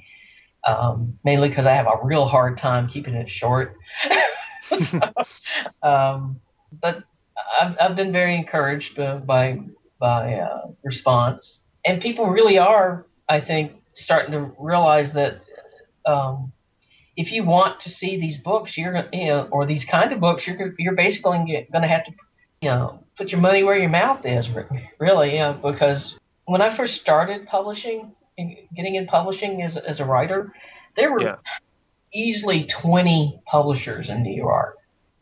mainly because I have a real hard time keeping it short. So, but I've been very encouraged by response, and people really are, I think, starting to realize that if you want to see these books, or these kind of books, you're basically going to have to, put your money where your mouth is, really, because when I first started publishing and getting in publishing as a writer, there were easily 20 publishers in New York.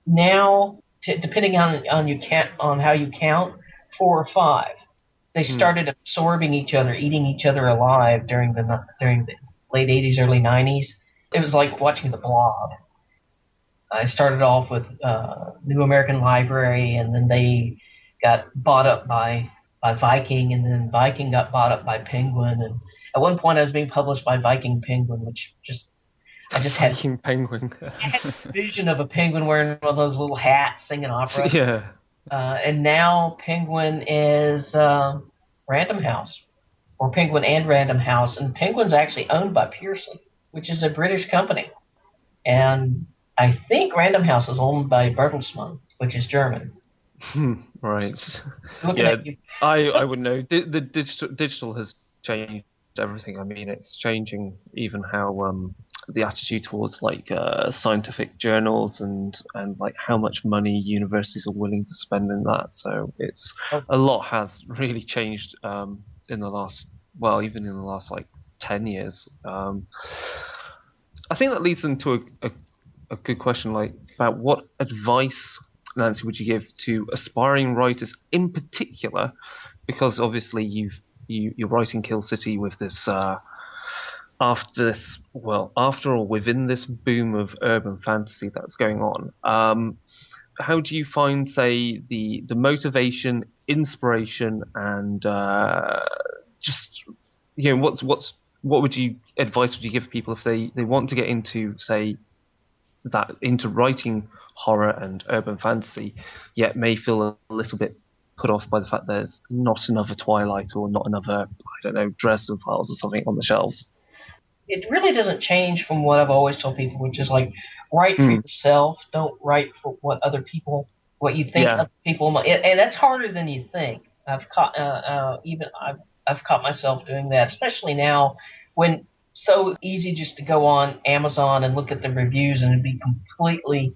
Now, depending on how you count, 4 or 5. They started absorbing each other, eating each other alive during the late 80s, early 90s. It was like watching the Blob. I started off with New American Library, and then they got bought up by Viking, and then Viking got bought up by Penguin. And at one point, I was being published by Viking Penguin, which I just had Penguin. I had this vision of a penguin wearing one of those little hats, singing opera. Yeah. And now Penguin is Random House, or Penguin and Random House, and Penguin's actually owned by Pearson, which is a British company, and I think Random House is owned by Bertelsmann, which is German. Right. Yeah, I would know. The digital has changed everything. I mean, it's changing even how the attitude towards like scientific journals and like how much money universities are willing to spend in that. So it's a lot has really changed in the last, well, even in the last like 10 years. I think that leads into a good question, like about what advice, Nancy, would you give to aspiring writers in particular, because obviously you're writing Kill City with this after or within this boom of urban fantasy that's going on. How do you find, say, the motivation, inspiration, and just what advice would you give people if they want to get into, say, into writing horror and urban fantasy, yet may feel a little bit put off by the fact there's not another Twilight or not another, I don't know, Dresden Files or something on the shelves? It really doesn't change from what I've always told people, which is like, write for yourself. Don't write for what you think other people might. And that's harder than you think. I've caught myself doing that, especially now when so easy just to go on Amazon and look at the reviews and it'd be completely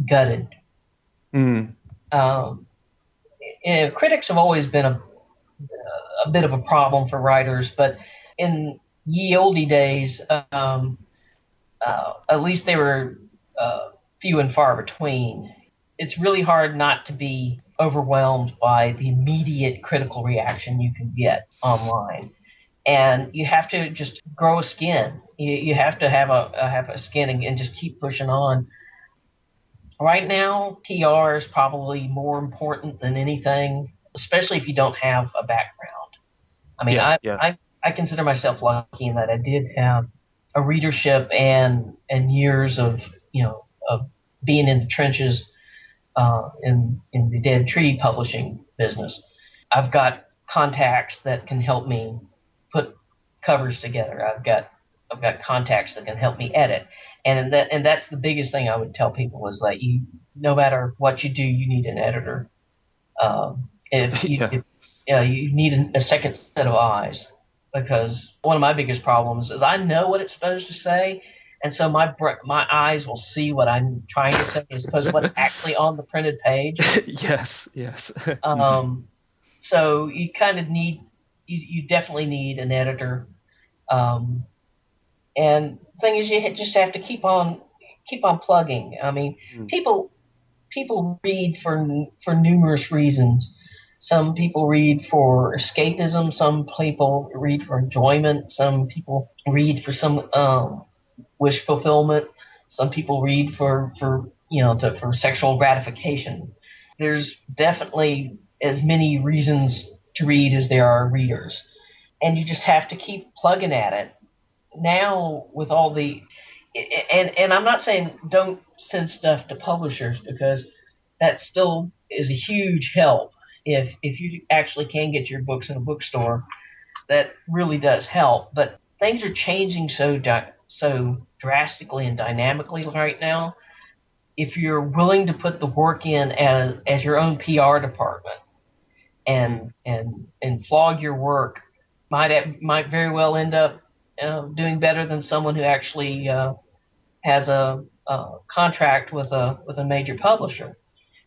gutted. Critics have always been a bit of a problem for writers, but in ye olde days, at least they were few and far between. It's really hard not to be overwhelmed by the immediate critical reaction you can get online. And you have to just grow a skin. You have to have a skin and just keep pushing on. Right now, PR is probably more important than anything, especially if you don't have a background. I mean, I consider myself lucky in that I did have a readership and years of of being in the trenches in the Dead Tree publishing business. I've got contacts that can help me put covers together. I've got contacts that can help me edit, and that's the biggest thing I would tell people is that no matter what you do, you need an editor. You need a second set of eyes, because one of my biggest problems is I know what it's supposed to say, and so my eyes will see what I'm trying to say as opposed to what's actually on the printed page. Yes. So you kind of you definitely need an editor. And the thing is, you just have to keep on plugging. I mean, people read for numerous reasons. Some people read for escapism. Some people read for enjoyment. Some people read for some wish fulfillment. Some people read for sexual gratification. There's definitely as many reasons to read as there are readers, and you just have to keep plugging at it. Now with all the and I'm not saying don't send stuff to publishers, because that still is a huge help. If you actually can get your books in a bookstore, that really does help. But things are changing so drastically and dynamically right now. If you're willing to put the work in as your own PR department and flog your work, might very well end up doing better than someone who actually has a contract with a major publisher.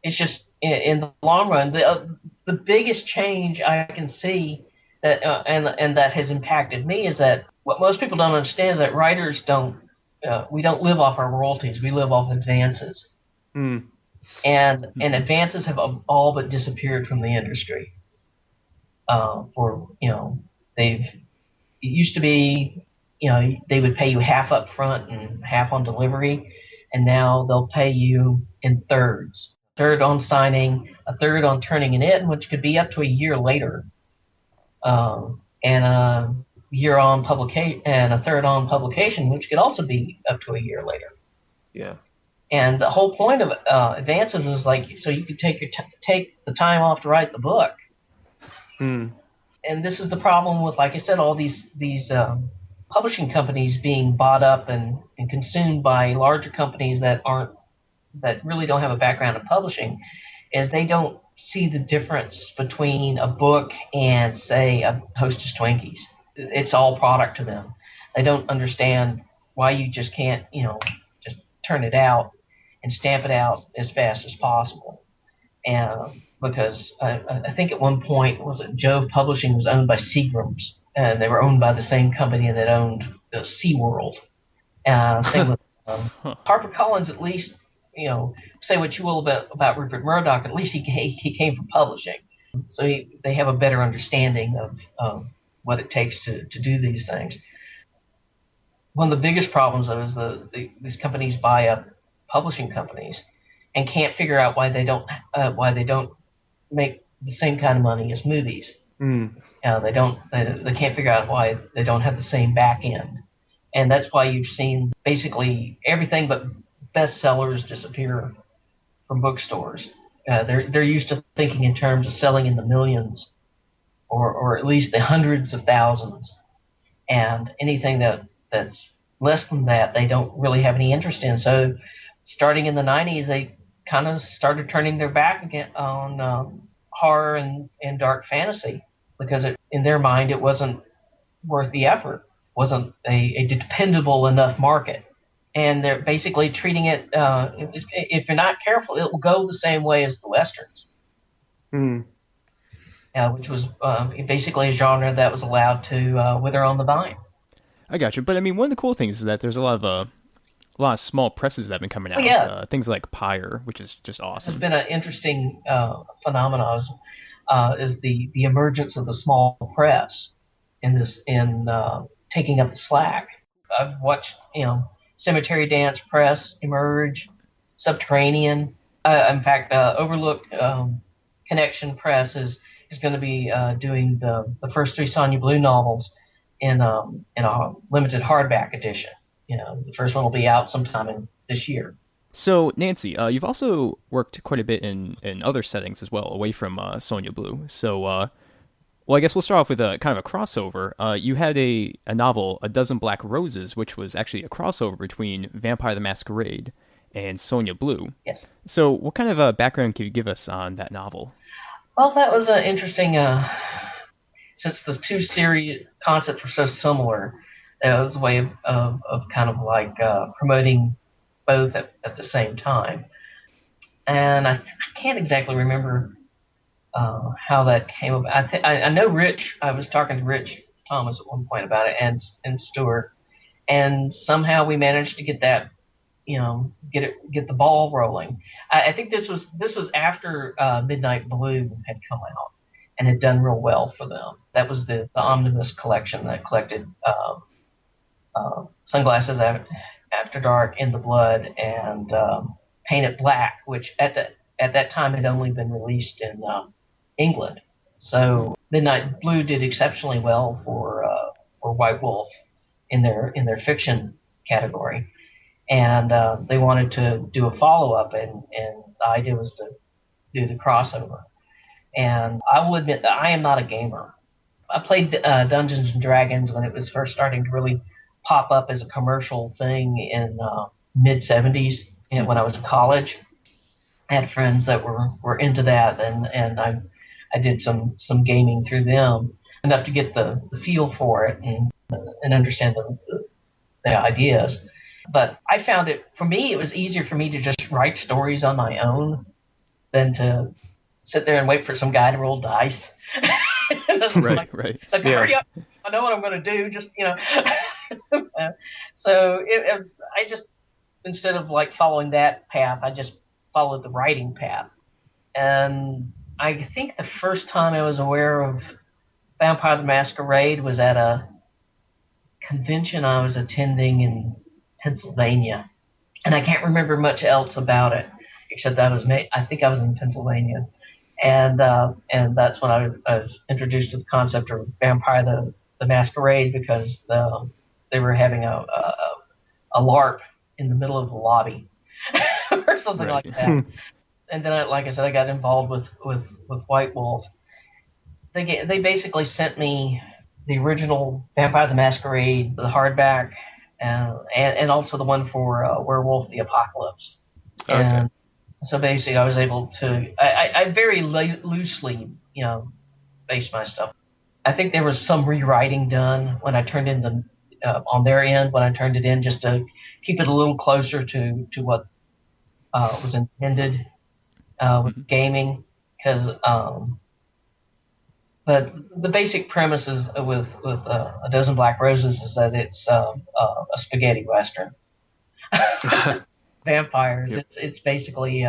It's just in the long run, the biggest change I can see that and that has impacted me is that what most people don't understand is that writers we don't live off our royalties. We live off advances, and advances have all but disappeared from the industry. It used to be, they would pay you half up front and half on delivery, and now they'll pay you in thirds. Third on signing, a third on turning it in, which could be up to a year later, and a year on publication, and a third on publication, which could also be up to a year later. Yeah. And the whole point of advances is so you could take the time off to write the book. And this is the problem with, like I said, all these publishing companies being bought up and consumed by larger companies that really don't have a background in publishing, is they don't see the difference between a book and, say, a Hostess Twinkies. It's all product to them. They don't understand why you just can't, just turn it out and stamp it out as fast as possible. And because I think at one point, Jove Publishing was owned by Seagram's, and they were owned by the same company that owned the SeaWorld. Same with HarperCollins, at least. Say what you will about Rupert Murdoch, at least he came from publishing, so they have a better understanding of what it takes to do these things. One of the biggest problems, though, is these companies buy up publishing companies and can't figure out why they don't make the same kind of money as movies. They can't figure out why they don't have the same back end, and that's why you've seen basically everything but bestsellers disappear from bookstores. They're used to thinking in terms of selling in the millions, or at least the hundreds of thousands, and anything that's less than that, they don't really have any interest in. So, starting in the 90s, they kind of started turning their back again on horror and dark fantasy, because in their mind it wasn't worth the effort, wasn't a dependable enough market. And they're basically treating it, if you're not careful, it will go the same way as the Westerns. Which was basically a genre that was allowed to wither on the vine. I got you. But I mean, one of the cool things is that there's a lot lot of small presses that have been coming out. Yeah. Things like Pyre, which is just It's awesome. been an interesting phenomenon is the emergence of the small press in taking up the slack. I've watched Cemetery Dance Press emerge, Subterranean. In fact, Overlook Connection Press is going to be doing the first 3 Sonja Blue novels in a limited hardback edition. The first one will be out sometime this year. So, Nancy, you've also worked quite a bit in other settings as well, away from Sonja Blue. So, well, I guess we'll start off with a kind of a crossover. You had a novel, A Dozen Black Roses, which was actually a crossover between Vampire the Masquerade and Sonja Blue. Yes. So, what kind of a background can you give us on that novel? Well, that was an interesting. Since the 2 series concepts were so similar, it was a way of kind of like promoting both at the same time. And I can't exactly remember how that came about. I know Rich. I was talking to Rich Thomas at one point about it, and Stuart, and somehow we managed to get that, get the ball rolling. I think this was after Midnight Blue had come out and had done real well for them. That was the omnibus collection that collected Sunglasses After Dark, In the Blood, and Paint It Black, which at that time had only been released in England. So Midnight Blue did exceptionally well for White Wolf in their fiction category, and they wanted to do a follow-up, and the idea was to do the crossover. And I will admit that I am not a gamer. I played Dungeons and Dragons when it was first starting to really pop up as a commercial thing in mid-'70s, and when I was in college. I had friends that were into that, and I did some gaming through them, enough to get the feel for it and understand the ideas. But I found it was easier for me to just write stories on my own than to sit there and wait for some guy to roll dice. Right. It's like, hurry up! I know what I'm going to do. Just So I just, instead of like following that path, I just followed the writing path. And I think the first time I was aware of Vampire the Masquerade was at a convention I was attending in Pennsylvania, and I can't remember much else about it except I think I was in Pennsylvania, and that's when I was introduced to the concept of Vampire the Masquerade, because they were having a LARP in the middle of the lobby or something like that. And then, like I said, I got involved with White Wolf. They basically sent me the original Vampire the Masquerade, the hardback, and also the one for Werewolf the Apocalypse. Okay. And so basically, I was able to. I very loosely, based my stuff. I think there was some rewriting done when I turned in on their end when I turned it in, just to keep it a little closer to what was intended with gaming, because. But the basic premise is with A Dozen Black Roses is that it's a spaghetti western. Vampires. Yep. It's basically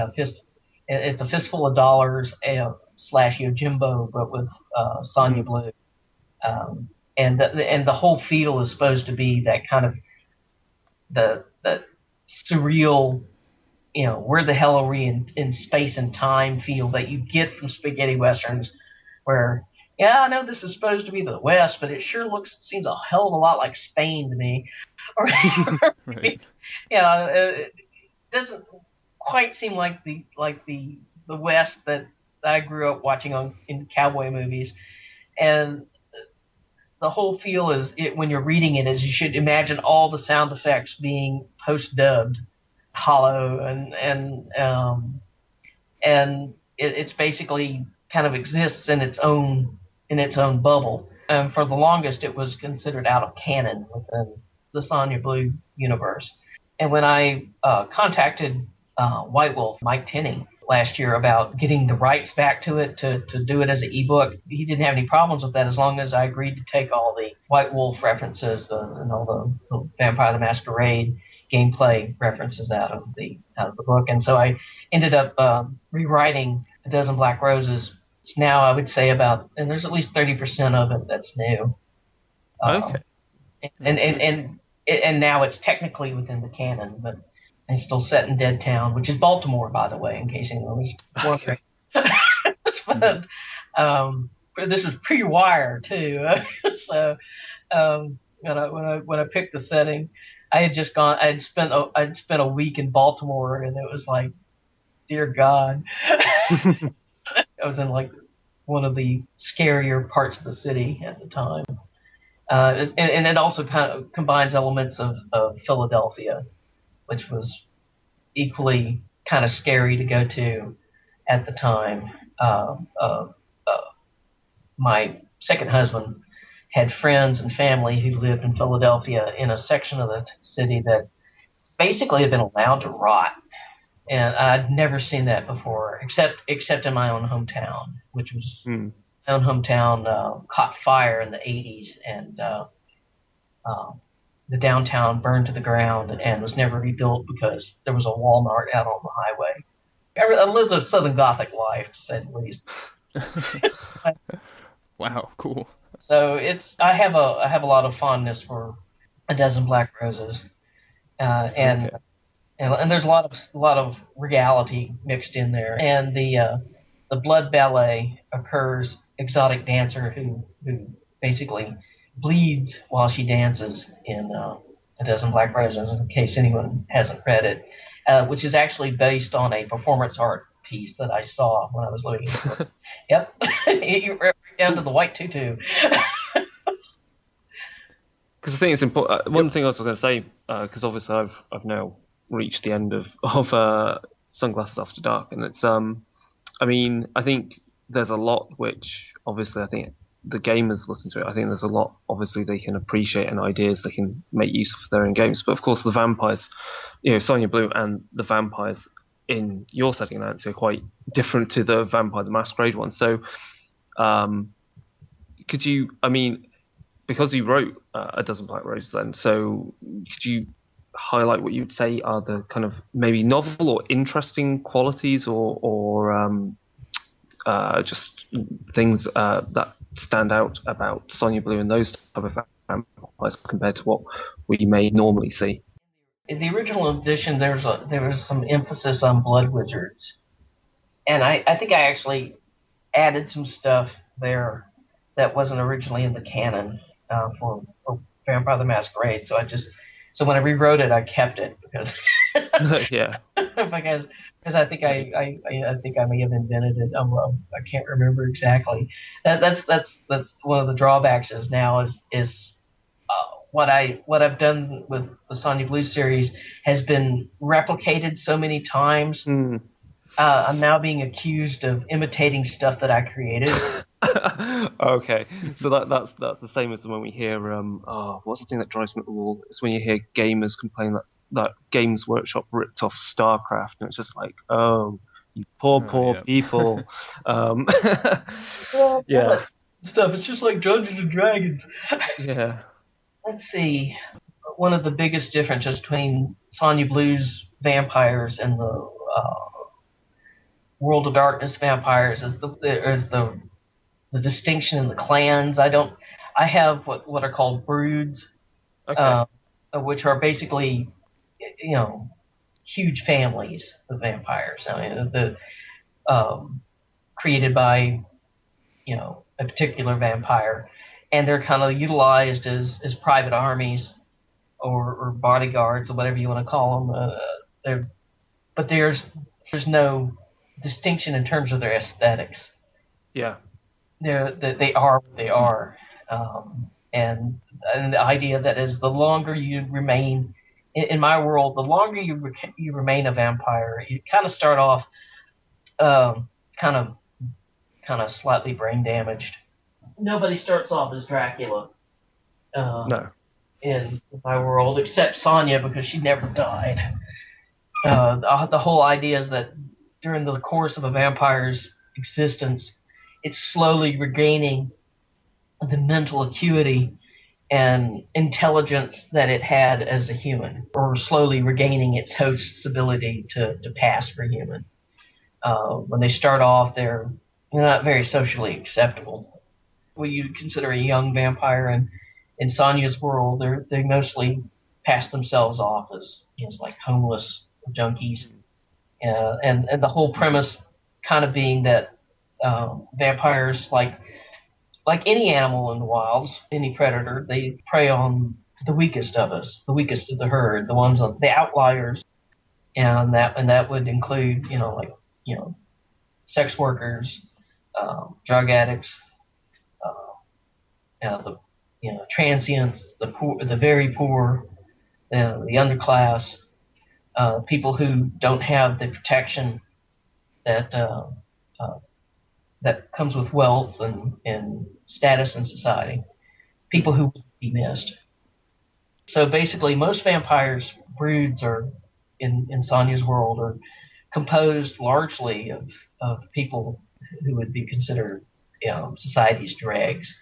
it's a fistful of dollars / Yojimbo, but with Sonja Blue, and the whole feel is supposed to be that kind of the surreal, where the hell are we in space and time feel that you get from spaghetti westerns, where. Yeah, I know this is supposed to be the West, but it sure seems a hell of a lot like Spain to me. Right. It doesn't quite seem like the West that I grew up watching in cowboy movies. And the whole feel is when you're reading it is you should imagine all the sound effects being post-dubbed, hollow, and it's basically kind of exists in its own bubble. For the longest, it was considered out of canon within the Sonja Blue universe. And when I contacted White Wolf, Mike Tenney, last year about getting the rights back to it to do it as an ebook, he didn't have any problems with that as long as I agreed to take all the White Wolf references and all the Vampire the Masquerade gameplay references out of the book, and so I ended up rewriting A Dozen Black Roses. It's now, I would say, and there's at least 30% of it that's new. Okay. And now it's technically within the canon, but it's still set in Dead Town, which is Baltimore, by the way, in case anyone was wondering. But, this was pre-wire too, so when I picked the setting, I'd spent a week in Baltimore, and it was like, dear God, I was in like one of the scarier parts of the city at the time. And it also kind of combines elements of Philadelphia, which was equally kind of scary to go to at the time. My second husband had friends and family who lived in Philadelphia in a section of the city that basically had been allowed to rot. And I'd never seen that before, except in my own hometown, which was my own hometown caught fire in the 80s, and the downtown burned to the ground and was never rebuilt because there was a Walmart out on the highway. I lived a Southern Gothic life, to say the least. Wow, cool. So I have a lot of fondness for A Dozen Black Roses, and there's a lot of reality mixed in there. And the blood ballet occurs. Exotic dancer who basically bleeds while she dances in A Dozen Black Roses, in case anyone hasn't read it, which is actually based on a performance art piece that I saw when I was living in Europe. Yep, right down to the white tutu. Because I think it's important. One thing I was going to say, because obviously I've now reached the end of Sunglasses After Dark, and it's I mean, I think there's a lot which obviously I think the gamers listen to it. I think there's a lot obviously they can appreciate and ideas they can make use of for their own games. But of course the vampires, Sonja Blue and the vampires in your setting, Nancy, are quite different to the Vampire the Masquerade one. So could you, I mean, because you wrote A Dozen Black Roses then, so could you highlight what you'd say are the kind of maybe novel or interesting qualities or just things that stand out about Sonja Blue and those type of vampires compared to what we may normally see? In the original edition, there was some emphasis on blood wizards, and I think I actually added some stuff there that wasn't originally in the canon for Vampire the Masquerade. So when I rewrote it, I kept it because yeah, because I think I may have invented it. I can't remember exactly. That's one of the drawbacks is now is what I've done with the Sonja Blue series has been replicated so many times. I'm now being accused of imitating stuff that I created. Okay, so that's the same as when we hear what's the thing that drives me up the wall? It's when you hear gamers complain that Games Workshop ripped off StarCraft, and it's just like, oh, you poor people. Yeah, stuff. It's just like Dungeons and Dragons. Yeah. Let's see. One of the biggest differences between Sonja Blue's vampires and the World of Darkness vampires is the distinction in the clans. I have what are called broods, Okay. which are basically, huge families of vampires. I mean, created by, a particular vampire, and they're kind of utilized as private armies or bodyguards or whatever you want to call them. But there's no distinction in terms of their aesthetics. Yeah. They are what they are, and the idea that is the longer you remain in my world, the longer you remain a vampire, you kind of start off kind of slightly brain damaged. Nobody starts off as Dracula. No. In my world, except Sonja, because she never died. The whole idea is that during the course of a vampire's existence, it's slowly regaining the mental acuity and intelligence that it had as a human, or slowly regaining its host's ability to pass for human. When they start off, they're not very socially acceptable. When you consider a young vampire in Sonja's world, they mostly pass themselves off as like homeless junkies, and the whole premise kind of being that vampires, like any animal in the wilds, any predator, they prey on the weakest of us, the weakest of the herd, the outliers, and that would include sex workers, drug addicts, the transients, the poor, the very poor, the underclass, people who don't have the protection that that comes with wealth and status in society, people who would be missed. So basically, most vampires' broods are in Sonja's world are composed largely of people who would be considered society's dregs.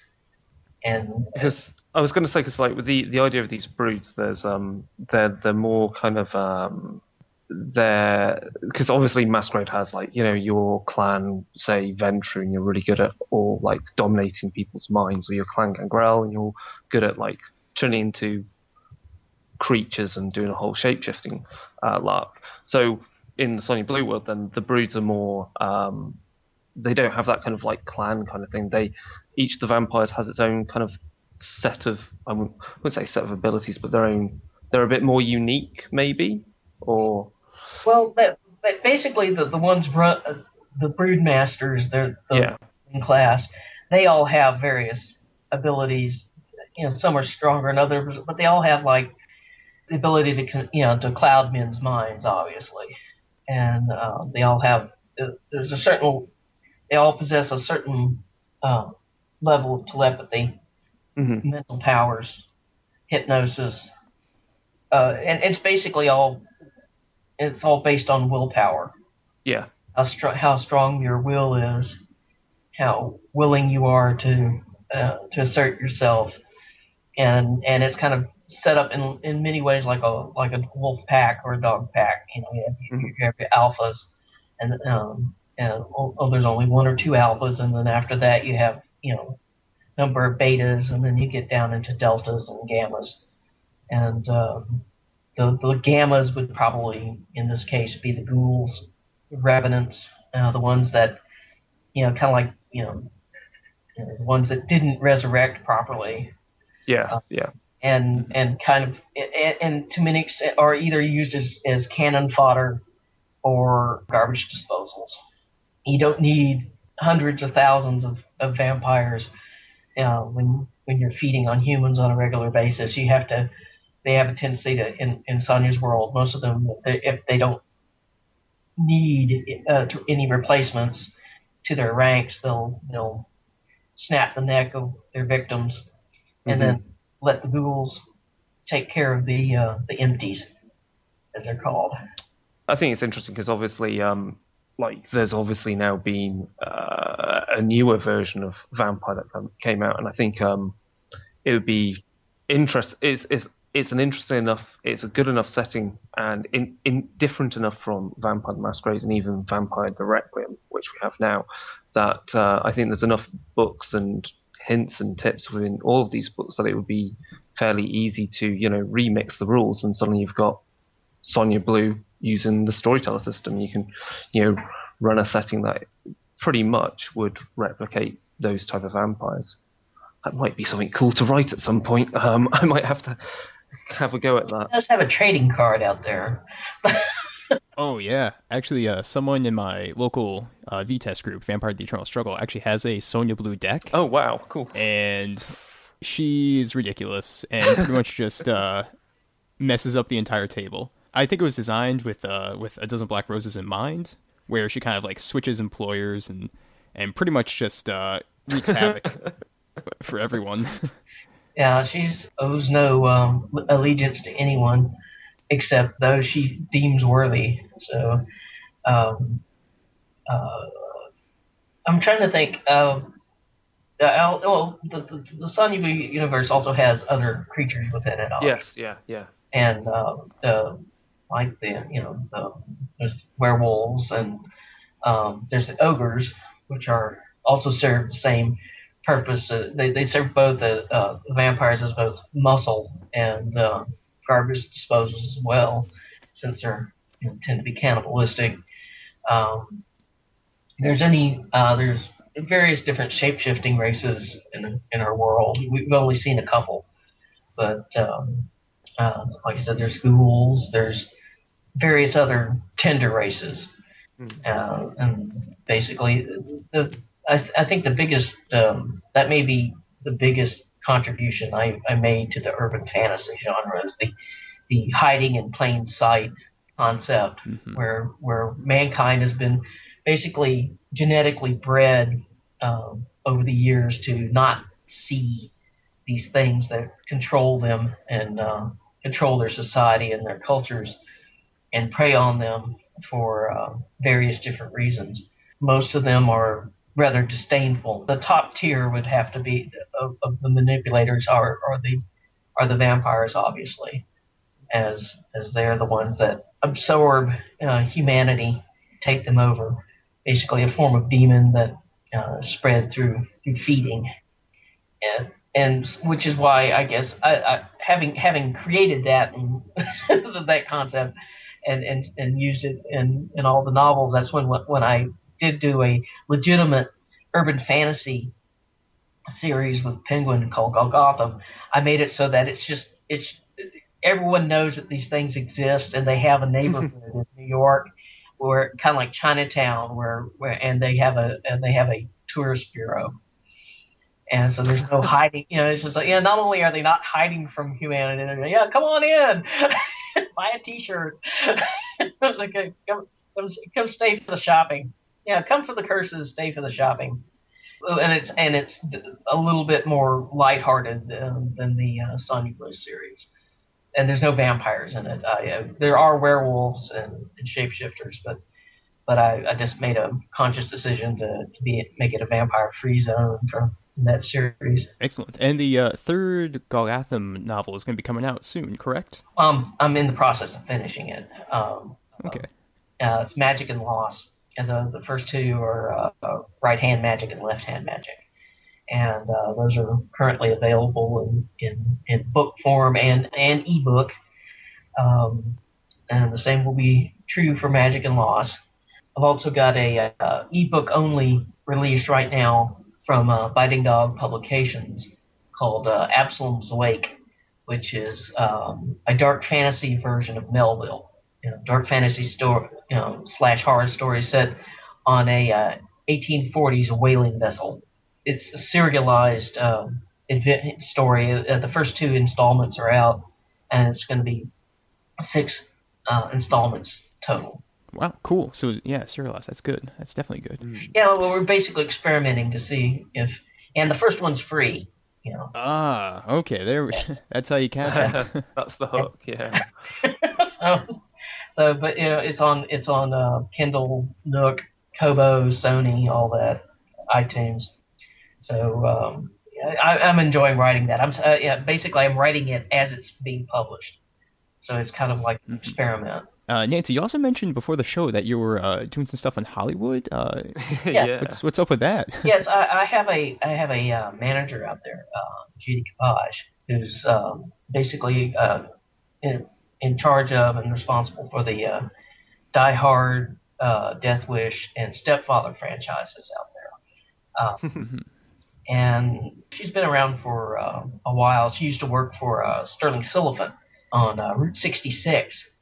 And because I was going to say, because like with the idea of these broods, there's they're more kind of because obviously Masquerade has like your clan, say Ventru, and you're really good at or like dominating people's minds, or your clan Gangrel, and you're good at like turning into creatures and doing a whole shape-shifting lark. So in the Sonja Blue world, then the broods are more they don't have that kind of like clan kind of thing. Each of the vampires has its own kind of set of, I wouldn't say set of abilities, but they're a bit more unique maybe, or well, basically the ones the brood masters, they're in class, they all have various abilities. Some are stronger than others, but they all have like the ability to cloud men's minds, obviously, and they all have they all possess a certain level of telepathy, mental powers, hypnosis, and it's basically all based on willpower. Yeah, how strong your will is, how willing you are to assert yourself, and it's kind of set up in many ways like a wolf pack or a dog pack. You have your alphas, and there's only one or two alphas, and then after that you have number of betas, and then you get down into deltas and gammas, and the gammas would probably in this case be the ghouls, the revenants, the ones that kind of like the ones that didn't resurrect properly. And kind of and to many extent are either used as cannon fodder or garbage disposals. You don't need hundreds of thousands of vampires when you're feeding on humans on a regular basis. They have a tendency to in Sonja's world, most of them, if they don't need any replacements to their ranks, they'll snap the neck of their victims and then let the ghouls take care of the empties, as they're called. I think it's interesting because obviously, there's obviously now been a newer version of Vampire that came out, and I think it would be it's an interesting enough, it's a good enough setting, and different enough from Vampire the Masquerade and even Vampire the Requiem, which we have now, that I think there's enough books and hints and tips within all of these books that it would be fairly easy to remix the rules, and suddenly you've got Sonja Blue using the storyteller system. You can run a setting that pretty much would replicate those type of vampires. That might be something cool to write at some point. I might have to have a go at that. It does have a trading card out there. Oh yeah, actually, someone in my local V-Test group, Vampire: The Eternal Struggle, actually has a Sonja Blue deck. Oh wow, cool. And she's ridiculous and pretty much just messes up the entire table. I think it was designed with a dozen black roses in mind, where she kind of like switches employers and pretty much just wreaks havoc for everyone. Yeah, she owes no allegiance to anyone except those she deems worthy. So, I'm trying to think. The Sonja Blue universe also has other creatures within it, Yes, obviously. yeah. And there's werewolves, and there's the ogres, which are also serve the same purpose. They serve both vampires as both muscle and garbage disposals as well, since they're tend to be cannibalistic. Um, there's various different shape shifting races in our world. We've only seen a couple, but like I said, there's ghouls, there's various other tender races, and basically, I think the biggest that may be the biggest contribution I made to the urban fantasy genre is the hiding in plain sight concept, where mankind has been basically genetically bred over the years to not see these things that control them and control their society and their cultures and prey on them for various different reasons. Most of them are rather disdainful. The top tier would have to be of the manipulators are the vampires, obviously, as they're the ones that absorb humanity, take them over. Basically, a form of demon that spread through feeding, and which is why I guess having created that and that concept and used it in all the novels. That's when I did do a legitimate urban fantasy series with Penguin called Golgotham. I made it so that it's everyone knows that these things exist, and they have a neighborhood in New York where kind of like Chinatown, where and they have a tourist bureau. And so there's no hiding. It's just like, not only are they not hiding from humanity, they're like, come on in, buy a T-shirt. I was like, come stay for the shopping. Yeah, come for the curses, stay for the shopping. And it's a little bit more lighthearted than the Sonja Blue series. And there's no vampires in it. There are werewolves and shapeshifters, but I just made a conscious decision to make it a vampire-free zone from that series. Excellent. And the third Golgotham novel is going to be coming out soon, correct? I'm in the process of finishing it. Okay. It's Magic and Loss, and the first two are right-hand magic and left-hand magic, and those are currently available in book form and ebook. And the same will be true for Magic and Loss. I've also got a ebook only released right now from Biting Dog Publications called Absalom's Wake, which is a dark fantasy version of Melville. Dark fantasy story, / horror story set on a 1840s whaling vessel. It's a serialized story. The first two installments are out, and it's going to be 6 installments total. Wow, cool. So, yeah, serialized. That's good. That's definitely good. Yeah, well, we're basically experimenting to see if... And the first one's free, Ah, okay. That's how you catch them. That's the hook, yeah. But, it's on Kindle, Nook, Kobo, Sony, all that, iTunes. So, I'm enjoying writing that. Basically, I'm writing it as it's being published. So it's kind of like an experiment. Nancy, you also mentioned before the show that you were doing some stuff in Hollywood. Yeah. What's up with that? Yes, I have a manager out there, Judy Capage, who's basically in charge of and responsible for the Die Hard, Death Wish, and Stepfather franchises out there. And she's been around for a while. She used to work for Sterling Silliphant on Route 66.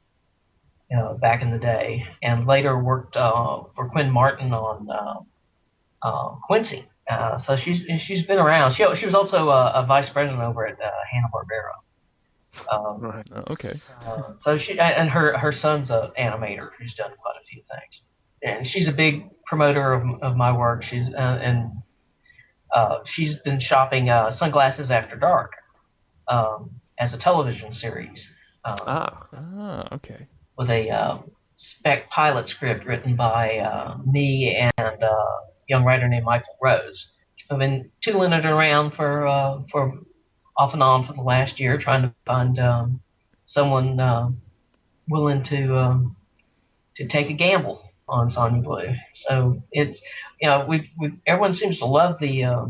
Back in the day, and later worked for Quinn Martin on Quincy. So she's been around. She was also a vice president over at Hanna-Barbera. Right. Okay. So she and her son's an animator who's done quite a few things, and she's a big promoter of my work. She's been shopping Sunglasses After Dark as a television series. Okay. With a spec pilot script written by me and a young writer named Michael Rose. I've been tooling it around for off and on for the last year, trying to find someone willing to take a gamble on Sonja Blue. So it's we everyone seems to love the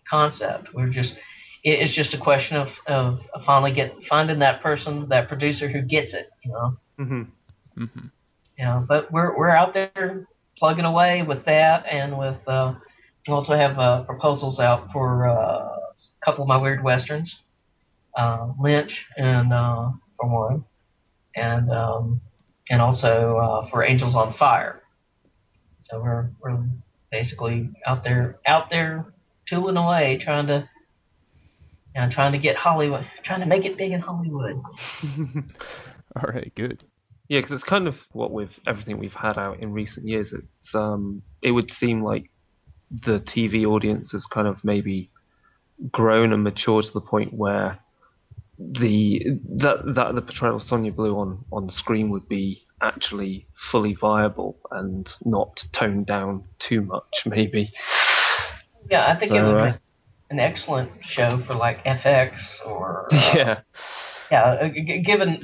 concept. It's just a question of finally finding that person, that producer who gets it. But we're out there plugging away with that, and with we also have proposals out for a couple of my weird westerns, Lynch and for one, and also for Angels on Fire. So we're basically out there tooling away, trying to get Hollywood, trying to make it big in Hollywood. All right, good. Yeah, because it's kind of what with everything we've had out in recent years. It would seem like the TV audience has kind of maybe grown and matured to the point where the portrayal of Sonja Blue on screen would be actually fully viable and not toned down too much, maybe. Yeah, I think it would make an excellent show for like FX or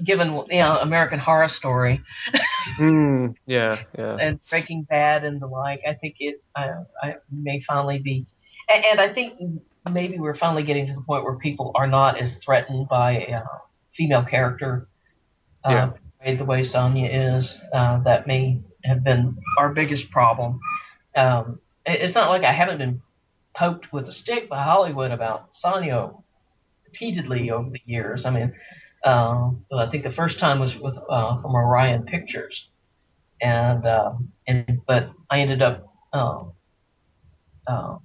given American Horror Story. And Breaking Bad and the like. I think I may finally be, and I think maybe we're finally getting to the point where people are not as threatened by a female character the way Sonja is. That may have been our biggest problem. It's not like I haven't been poked with a stick by Hollywood about Sonja repeatedly over the years. I mean, I think the first time was with from Orion Pictures, but I ended up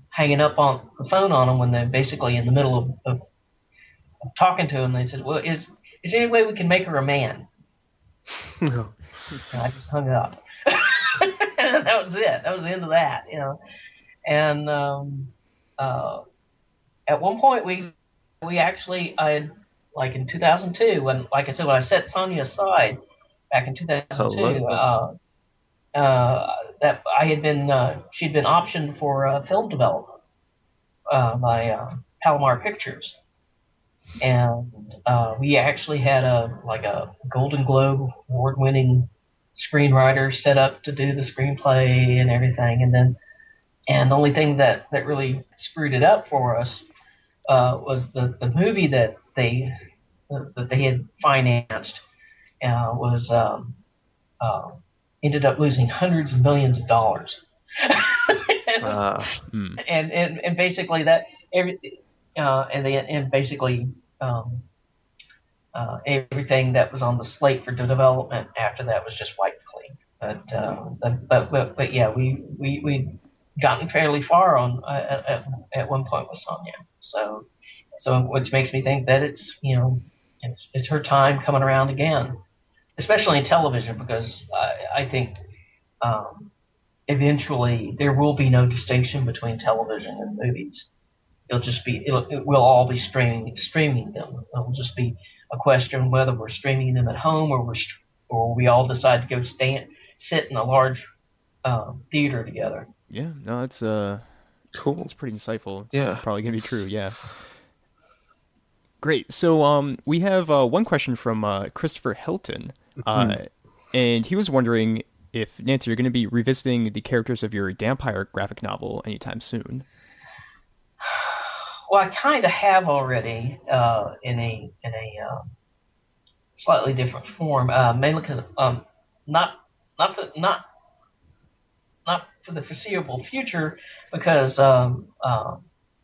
hanging up on the phone on them when they're basically in the middle of talking to them. They said, "Well, is there any way we can make her a man?" No. And I just hung up. That was it. That was the end of that, And at one point we actually, like in 2002, when I set Sonja aside back in 2002, that I had been she'd been optioned for film development by Palomar Pictures, and we actually had a Golden Globe award-winning screenwriter set up to do the screenplay and everything, and the only thing that really screwed it up for us was the movie that they had financed was ended up losing hundreds of millions of dollars. And basically that everything that was on the slate for development after that was just wiped clean. But yeah, we gotten fairly far on at one point with Sonja. So which makes me think that it's her time coming around again, especially in television, because I think eventually there will be no distinction between television and movies. We'll all be streaming them. It'll just be a question whether we're streaming them at home or we all decide to go sit in a large theater together. Yeah, no, that's cool. It's pretty insightful. Yeah, probably gonna be true. Yeah. Great. So we have one question from Christopher Hilton, and he was wondering if, Nancy, you're going to be revisiting the characters of your Dampire graphic novel anytime soon. Well, I kind of have already in a slightly different form, mainly because not for the foreseeable future, because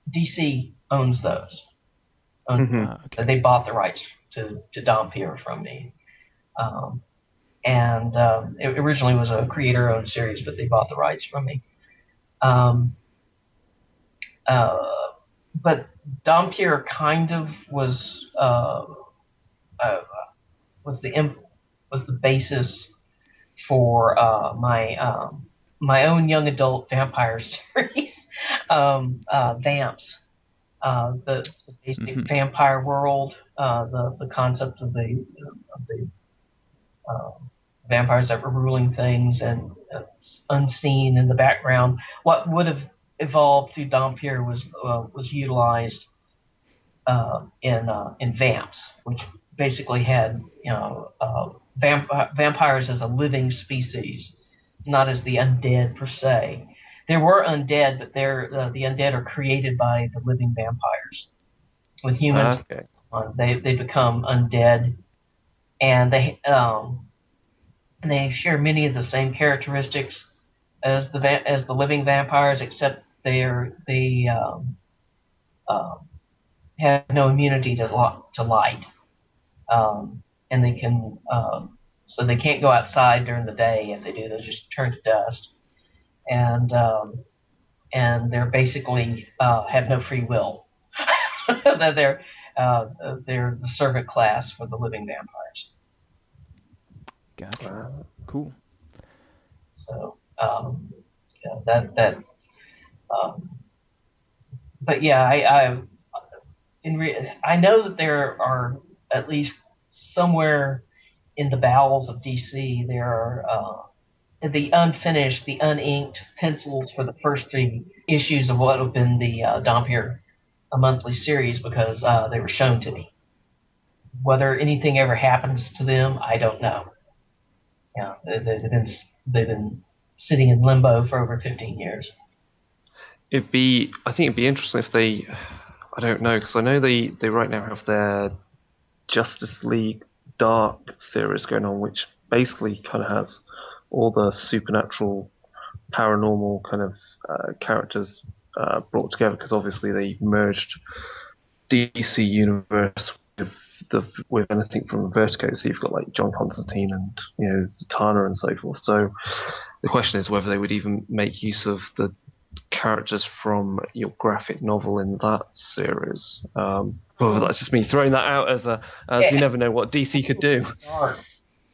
DC owns those. Okay. They bought the rights to Dhampir from me. And it originally was a creator-owned series, but they bought the rights from me. But Dhampir kind of was the basis for my own young adult vampire series, Vamps. The basic vampire world, the concept of the vampires that were ruling things and unseen in the background. What would have evolved to Dhampir was utilized in vamps, which basically had vampires as a living species, not as the undead per se. There were undead, but the undead are created by the living vampires. With humans, Okay. they become undead, and they share many of the same characteristics as the living vampires, except they have no immunity to light, and they can so they can't go outside during the day. If they do, they'll just turn to dust, and they're basically have no free will. they're the servant class for the living vampires. Gotcha. Cool. So that but yeah, I know that there are at least somewhere in the bowels of DC there are the unfinished, the uninked pencils for the first 3 issues of what would have been the Dhampir, a monthly series, because they were shown to me. Whether anything ever happens to them, I don't know. Yeah, they've been sitting in limbo for over 15 years. I think it'd be interesting if they, I don't know, because I know they right now have their Justice League Dark series going on, which basically kind of has all the supernatural, paranormal kind of characters brought together, because obviously they merged DC Universe with anything from Vertigo, so you've got like John Constantine and Zatanna and so forth. So the question is whether they would even make use of the characters from your graphic novel in that series. Well, that's just me throwing that out as you never know what DC could do.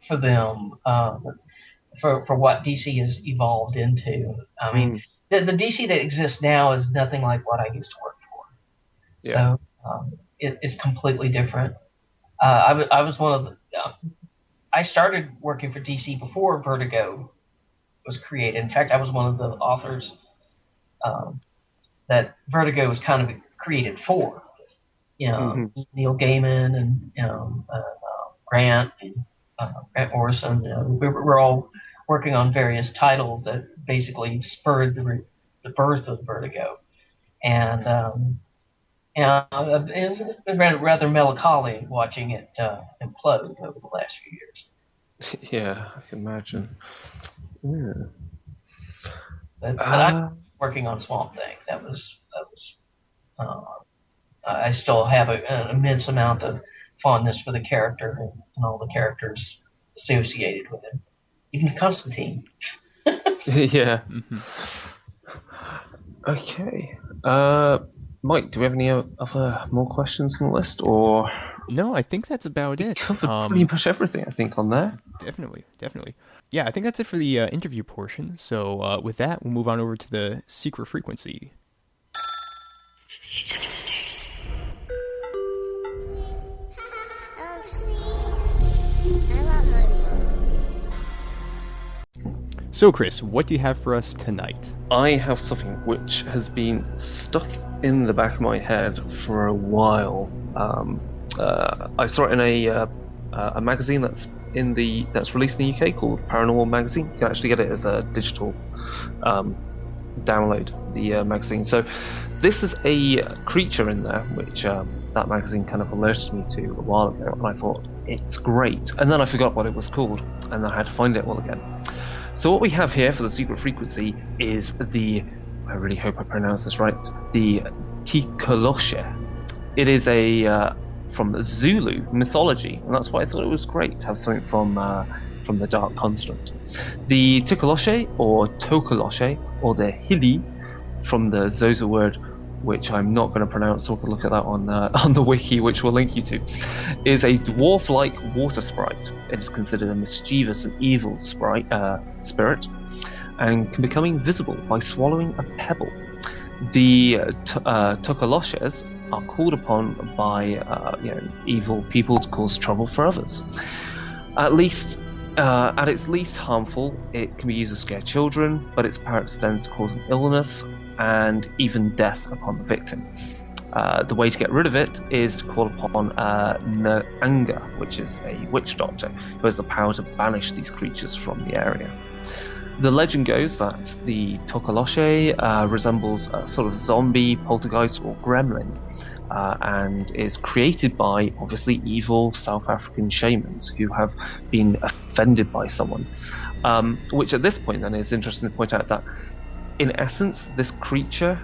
For them, for what DC has evolved into. I mean, the DC that exists now is nothing like what I used to work for. Yeah. So it's completely different. I was one of the. I started working for DC before Vertigo was created. In fact, I was one of the authors that Vertigo was kind of created for. Neil Gaiman and Grant Morrison. We're all working on various titles that basically spurred the birth of Vertigo, and it's been rather melancholy watching it implode over the last few years. Yeah, I can imagine. Yeah. But I'm working on Swamp Thing. That was. I still have an immense amount of fondness for the character and all the characters associated with him, even Constantine. Yeah. Okay. Mike, do we have any other more questions on the list, or? No, I think that's about it. Covered pretty much everything, I think, on there. Definitely. Yeah, I think that's it for the interview portion. So with that, we'll move on over to the secret frequency. It's under the stairs. I want my mom. So, Chris, what do you have for us tonight? I have something which has been stuck in the back of my head for a while. I saw it in a magazine that's released in the UK called Paranormal Magazine. You can actually get it as a digital download, the magazine. So this is a creature in there which that magazine kind of alerted me to a while ago, and I thought it's great, and then I forgot what it was called, and I had to find it all again. So what we have here for the secret frequency is I really hope I pronounce this right, the Tikoloshe. It is from Zulu mythology, and that's why I thought it was great to have something from the Dark Continent. The Tikoloshe, or Tikoloshe, or the Hili, from the Xhosa word, which I'm not going to pronounce, so we can look at that on the wiki, which we'll link you to, is a dwarf-like water sprite. It is considered a mischievous and evil spirit, and can become invisible by swallowing a pebble. The Tikoloshes are called upon by evil people to cause trouble for others. At least At its least harmful, it can be used to scare children, but its power extends to causing illness and even death upon the victim. The way to get rid of it is to call upon N'anga, which is a witch doctor, who has the power to banish these creatures from the area. The legend goes that the Tikoloshe resembles a sort of zombie, poltergeist, or gremlin, and is created by, obviously, evil South African shamans who have been offended by someone. Which at this point then is interesting to point out that, in essence, this creature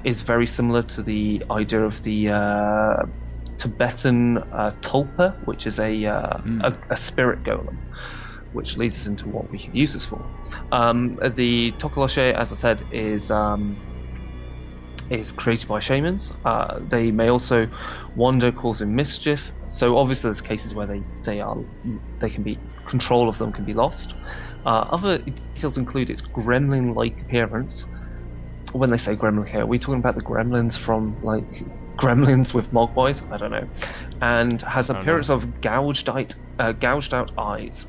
is very similar to the idea of the Tibetan tulpa, which is a spirit golem, which leads us into what we can use this for. The Tikoloshe, as I said, is created by shamans. They may also wander, causing mischief. So obviously, there's cases where control of them can be lost. Other details include its gremlin-like appearance. When they say gremlin here, are we talking about the gremlins from like Gremlins with Mogwais? I don't know. And has appearance of gouged out eyes.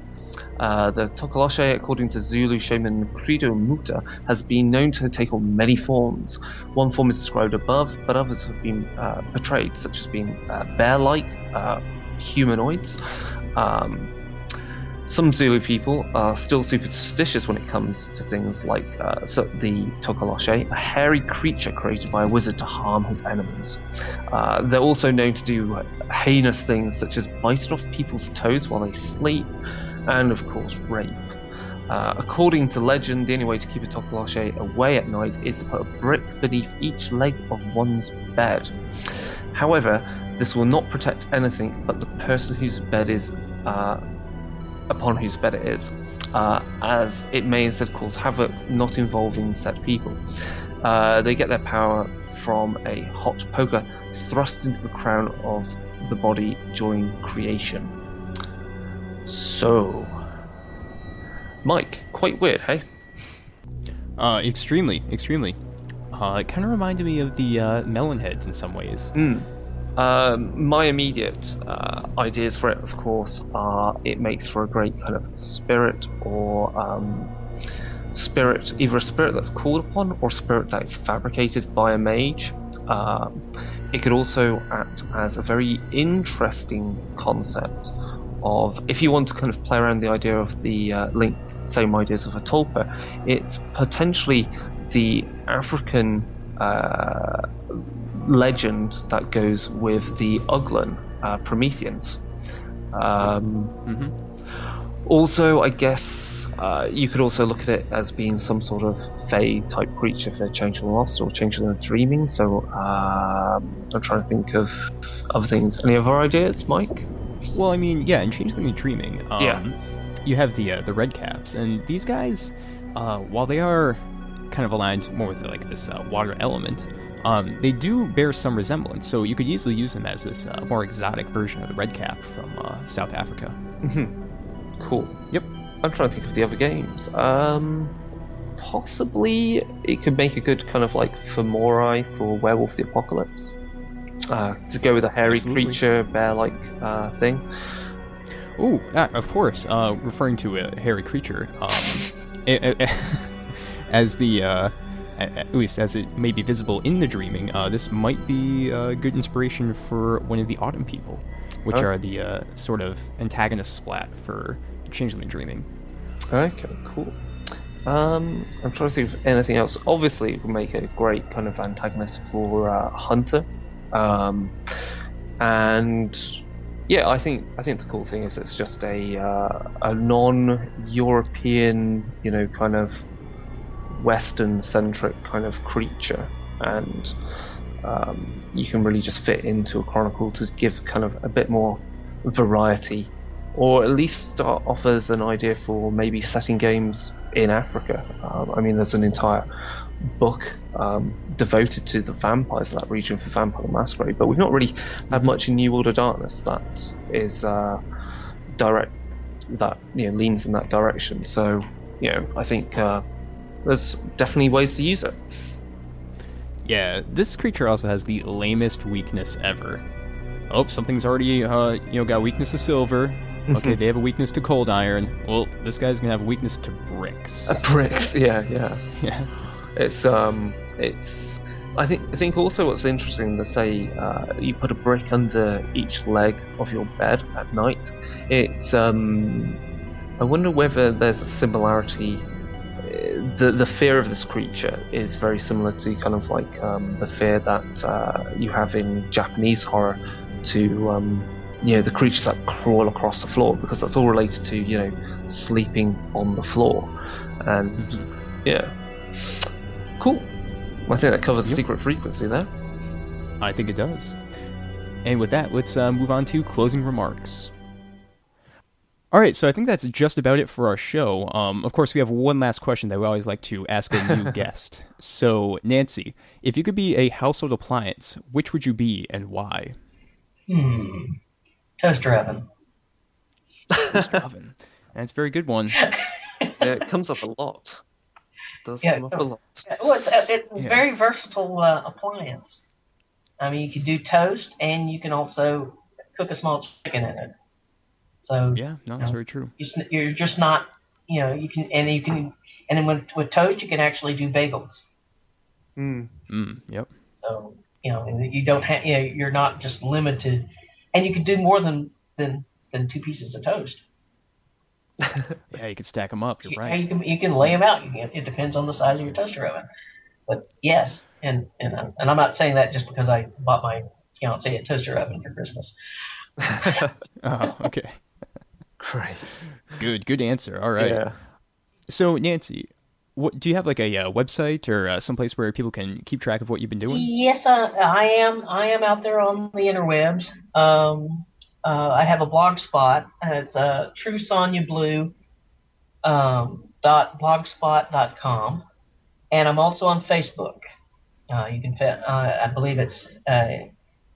The Tikoloshe, according to Zulu shaman Credo Muta, has been known to take on many forms. One form is described above, but others have been portrayed, such as being bear-like, humanoids. Some Zulu people are still superstitious when it comes to things like the Tikoloshe, a hairy creature created by a wizard to harm his enemies. They're also known to do heinous things such as biting off people's toes while they sleep, and of course rape. According to legend, the only way to keep a Tikoloshe away at night is to put a brick beneath each leg of one's bed. However, this will not protect anything but the person whose bed is upon whose bed it is, as it may instead cause havoc not involving said people. They get their power from a hot poker thrust into the crown of the body during creation. So, Mike, quite weird, hey? Extremely. It kind of reminded me of the melon heads in some ways. My immediate ideas for it, of course, are it makes for a great kind of spirit, or either a spirit that's called upon or a spirit that is fabricated by a mage. It could also act as a very interesting concept of, if you want to kind of play around the idea of the same ideas of a tulpa, it's potentially the African legend that goes with the Uglan Prometheans. Also, I guess you could also look at it as being some sort of Fae type creature for Changeling Lost or Changeling Dreaming. So I'm trying to think of other things. Any other ideas, Mike? Well, I mean, yeah, in Changeling Dreaming, you have the red caps, and these guys, while they are kind of aligned more with like this water element, they do bear some resemblance. So you could easily use them as this more exotic version of the red cap from South Africa. Cool. Yep. I'm trying to think of the other games. Possibly it could make a good kind of like Fomori for Werewolf the Apocalypse. To go with a hairy creature, bear-like thing. Ooh, of course. Referring to a hairy creature, as the at least as it may be visible in the Dreaming, this might be a good inspiration for one of the Autumn People, which are the sort of antagonist splat for Changeling Dreaming. Okay, cool. I'm trying to think of anything else. Obviously, it would make a great kind of antagonist for Hunter. And yeah, I think the cool thing is it's just a non-European, kind of Western-centric kind of creature, and you can really just fit into a chronicle to give kind of a bit more variety, or at least start offers an idea for maybe setting games in Africa. I mean, there's an entire book devoted to the vampires of that region for Vampire the Masquerade, but we've not really had much in New World of Darkness that is leans in that direction. So I think there's definitely ways to use it. Yeah, this creature also has the lamest weakness ever. Oh, something's already got weakness of silver. Okay, they have a weakness to cold iron. Well, this guy's gonna have a weakness to bricks. Bricks, yeah. Yeah. It's I think also what's interesting, to say you put a brick under each leg of your bed at night. It's I wonder whether there's a similarity. The fear of this creature is very similar to kind of like the fear that you have in Japanese horror to the creatures that crawl across the floor, because that's all related to sleeping on the floor. And yeah, cool. I think that covers the secret frequency there. I think it does. And with that, let's move on to closing remarks. All right, so I think that's just about it for our show. Of course, we have one last question that we always like to ask a new guest. So, Nancy, if you could be a household appliance, which would you be and why? Toaster oven. Toaster oven. That's a very good one. Yeah, it comes up a lot. Does come up a lot. Well, it's a very versatile appliance. I mean, you can do toast, and you can also cook a small chicken in it. So yeah, no, that's very true. You're just not, you can, and then with toast, you can actually do bagels. Yep. So you don't have, you're not just limited, and you can do more than 2 pieces of toast. Yeah, you can stack them up. You're right. You can lay them out. It depends on the size of your toaster oven. But yes, and I'm not saying that just because I bought my fiance a toaster oven for Christmas. Oh, okay. Great. Good answer. All right. Yeah. So, Nancy, do you have like a website or someplace where people can keep track of what you've been doing? Yes, I am. I am out there on the interwebs. I have a blog spot. It's True Sonja Blue .blogspot.com, and I'm also on Facebook. You can I believe it's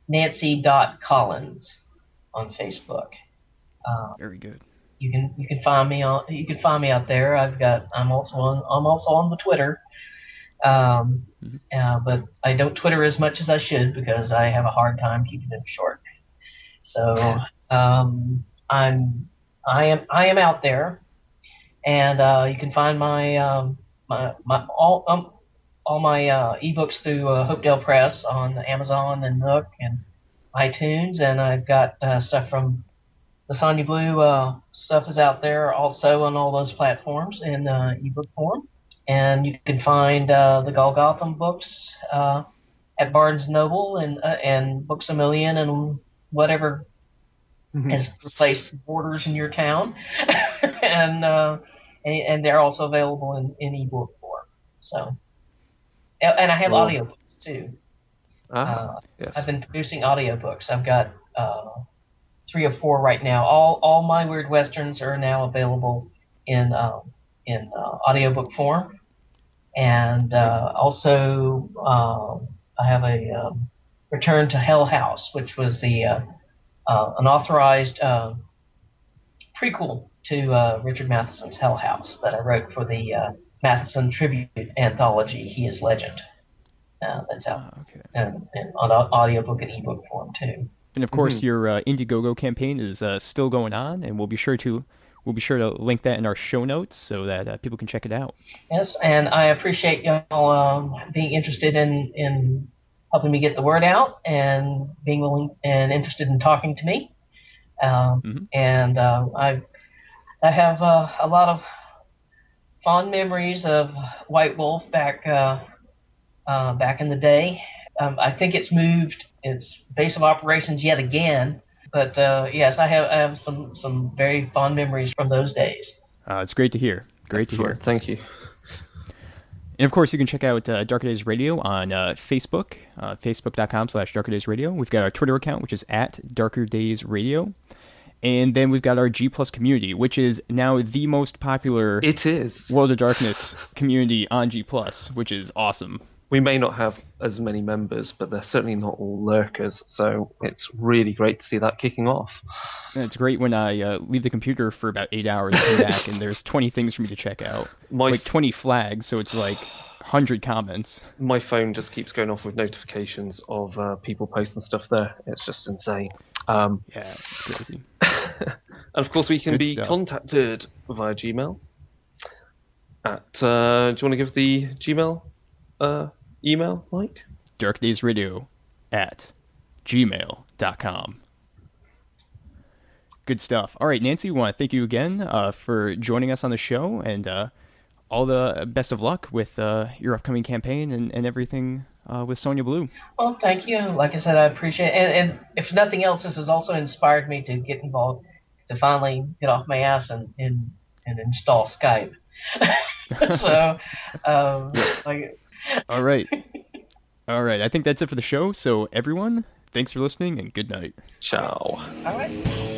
Nancy.Collins on Facebook. Very good. You can find me out there. I'm also on the Twitter. But I don't Twitter as much as I should because I have a hard time keeping it short. So I am out there, and you can find my all my ebooks through Hopedale Press on Amazon and Nook and iTunes, and I've got stuff from the Sonja Blue stuff is out there also on all those platforms in ebook form. And you can find the Golgotham books at Barnes Noble and Books A Million and whatever has replaced Borders in your town. and they're also available in ebook form. So, and I have audiobooks too. Yes. I've been producing audiobooks. I've got 3 or 4 right now. All my Weird Westerns are now available in audiobook form, and also I have a Return to Hell House, which was an authorized prequel to Richard Matheson's Hell House that I wrote for the Matheson tribute anthology. He is Legend. That's out and on audiobook and ebook form too. And of course, your Indiegogo campaign is still going on, and we'll be sure to link that in our show notes so that people can check it out. Yes, and I appreciate y'all being interested in helping me get the word out and being willing and interested in talking to me. And I have a lot of fond memories of White Wolf back in the day. I think it's moved its base of operations yet again, but yes, I have some very fond memories from those days. It's great to hear. Great to hear. Thank you. And of course, you can check out Darker Days Radio on Facebook, facebook.com/DarkerDaysRadio. We've got our Twitter account, which is @DarkerDaysRadio. And then we've got our G Plus community, which is now the most popular World of Darkness community on G Plus, which is awesome. We may not have as many members, but they're certainly not all lurkers, so it's really great to see that kicking off. And it's great when I leave the computer for about 8 hours, come back, and there's 20 things for me to check out. Like 20 flags, so it's like 100 comments. My phone just keeps going off with notifications of people posting stuff there. It's just insane. Yeah, it's crazy. And of course, we can Good be stuff. contacted via Gmail. At do you want to give the Gmail email, Mike? darkdaysradio@gmail.com. Good stuff. All right, Nancy, we want to thank you again for joining us on the show, and all the best of luck with your upcoming campaign and everything with Sonja Blue. Well, thank you. Like I said, I appreciate it. And if nothing else, this has also inspired me to get involved, to finally get off my ass and install Skype. So, like, All right. All right. I think that's it for the show. So, everyone, thanks for listening and good night. Ciao. all right.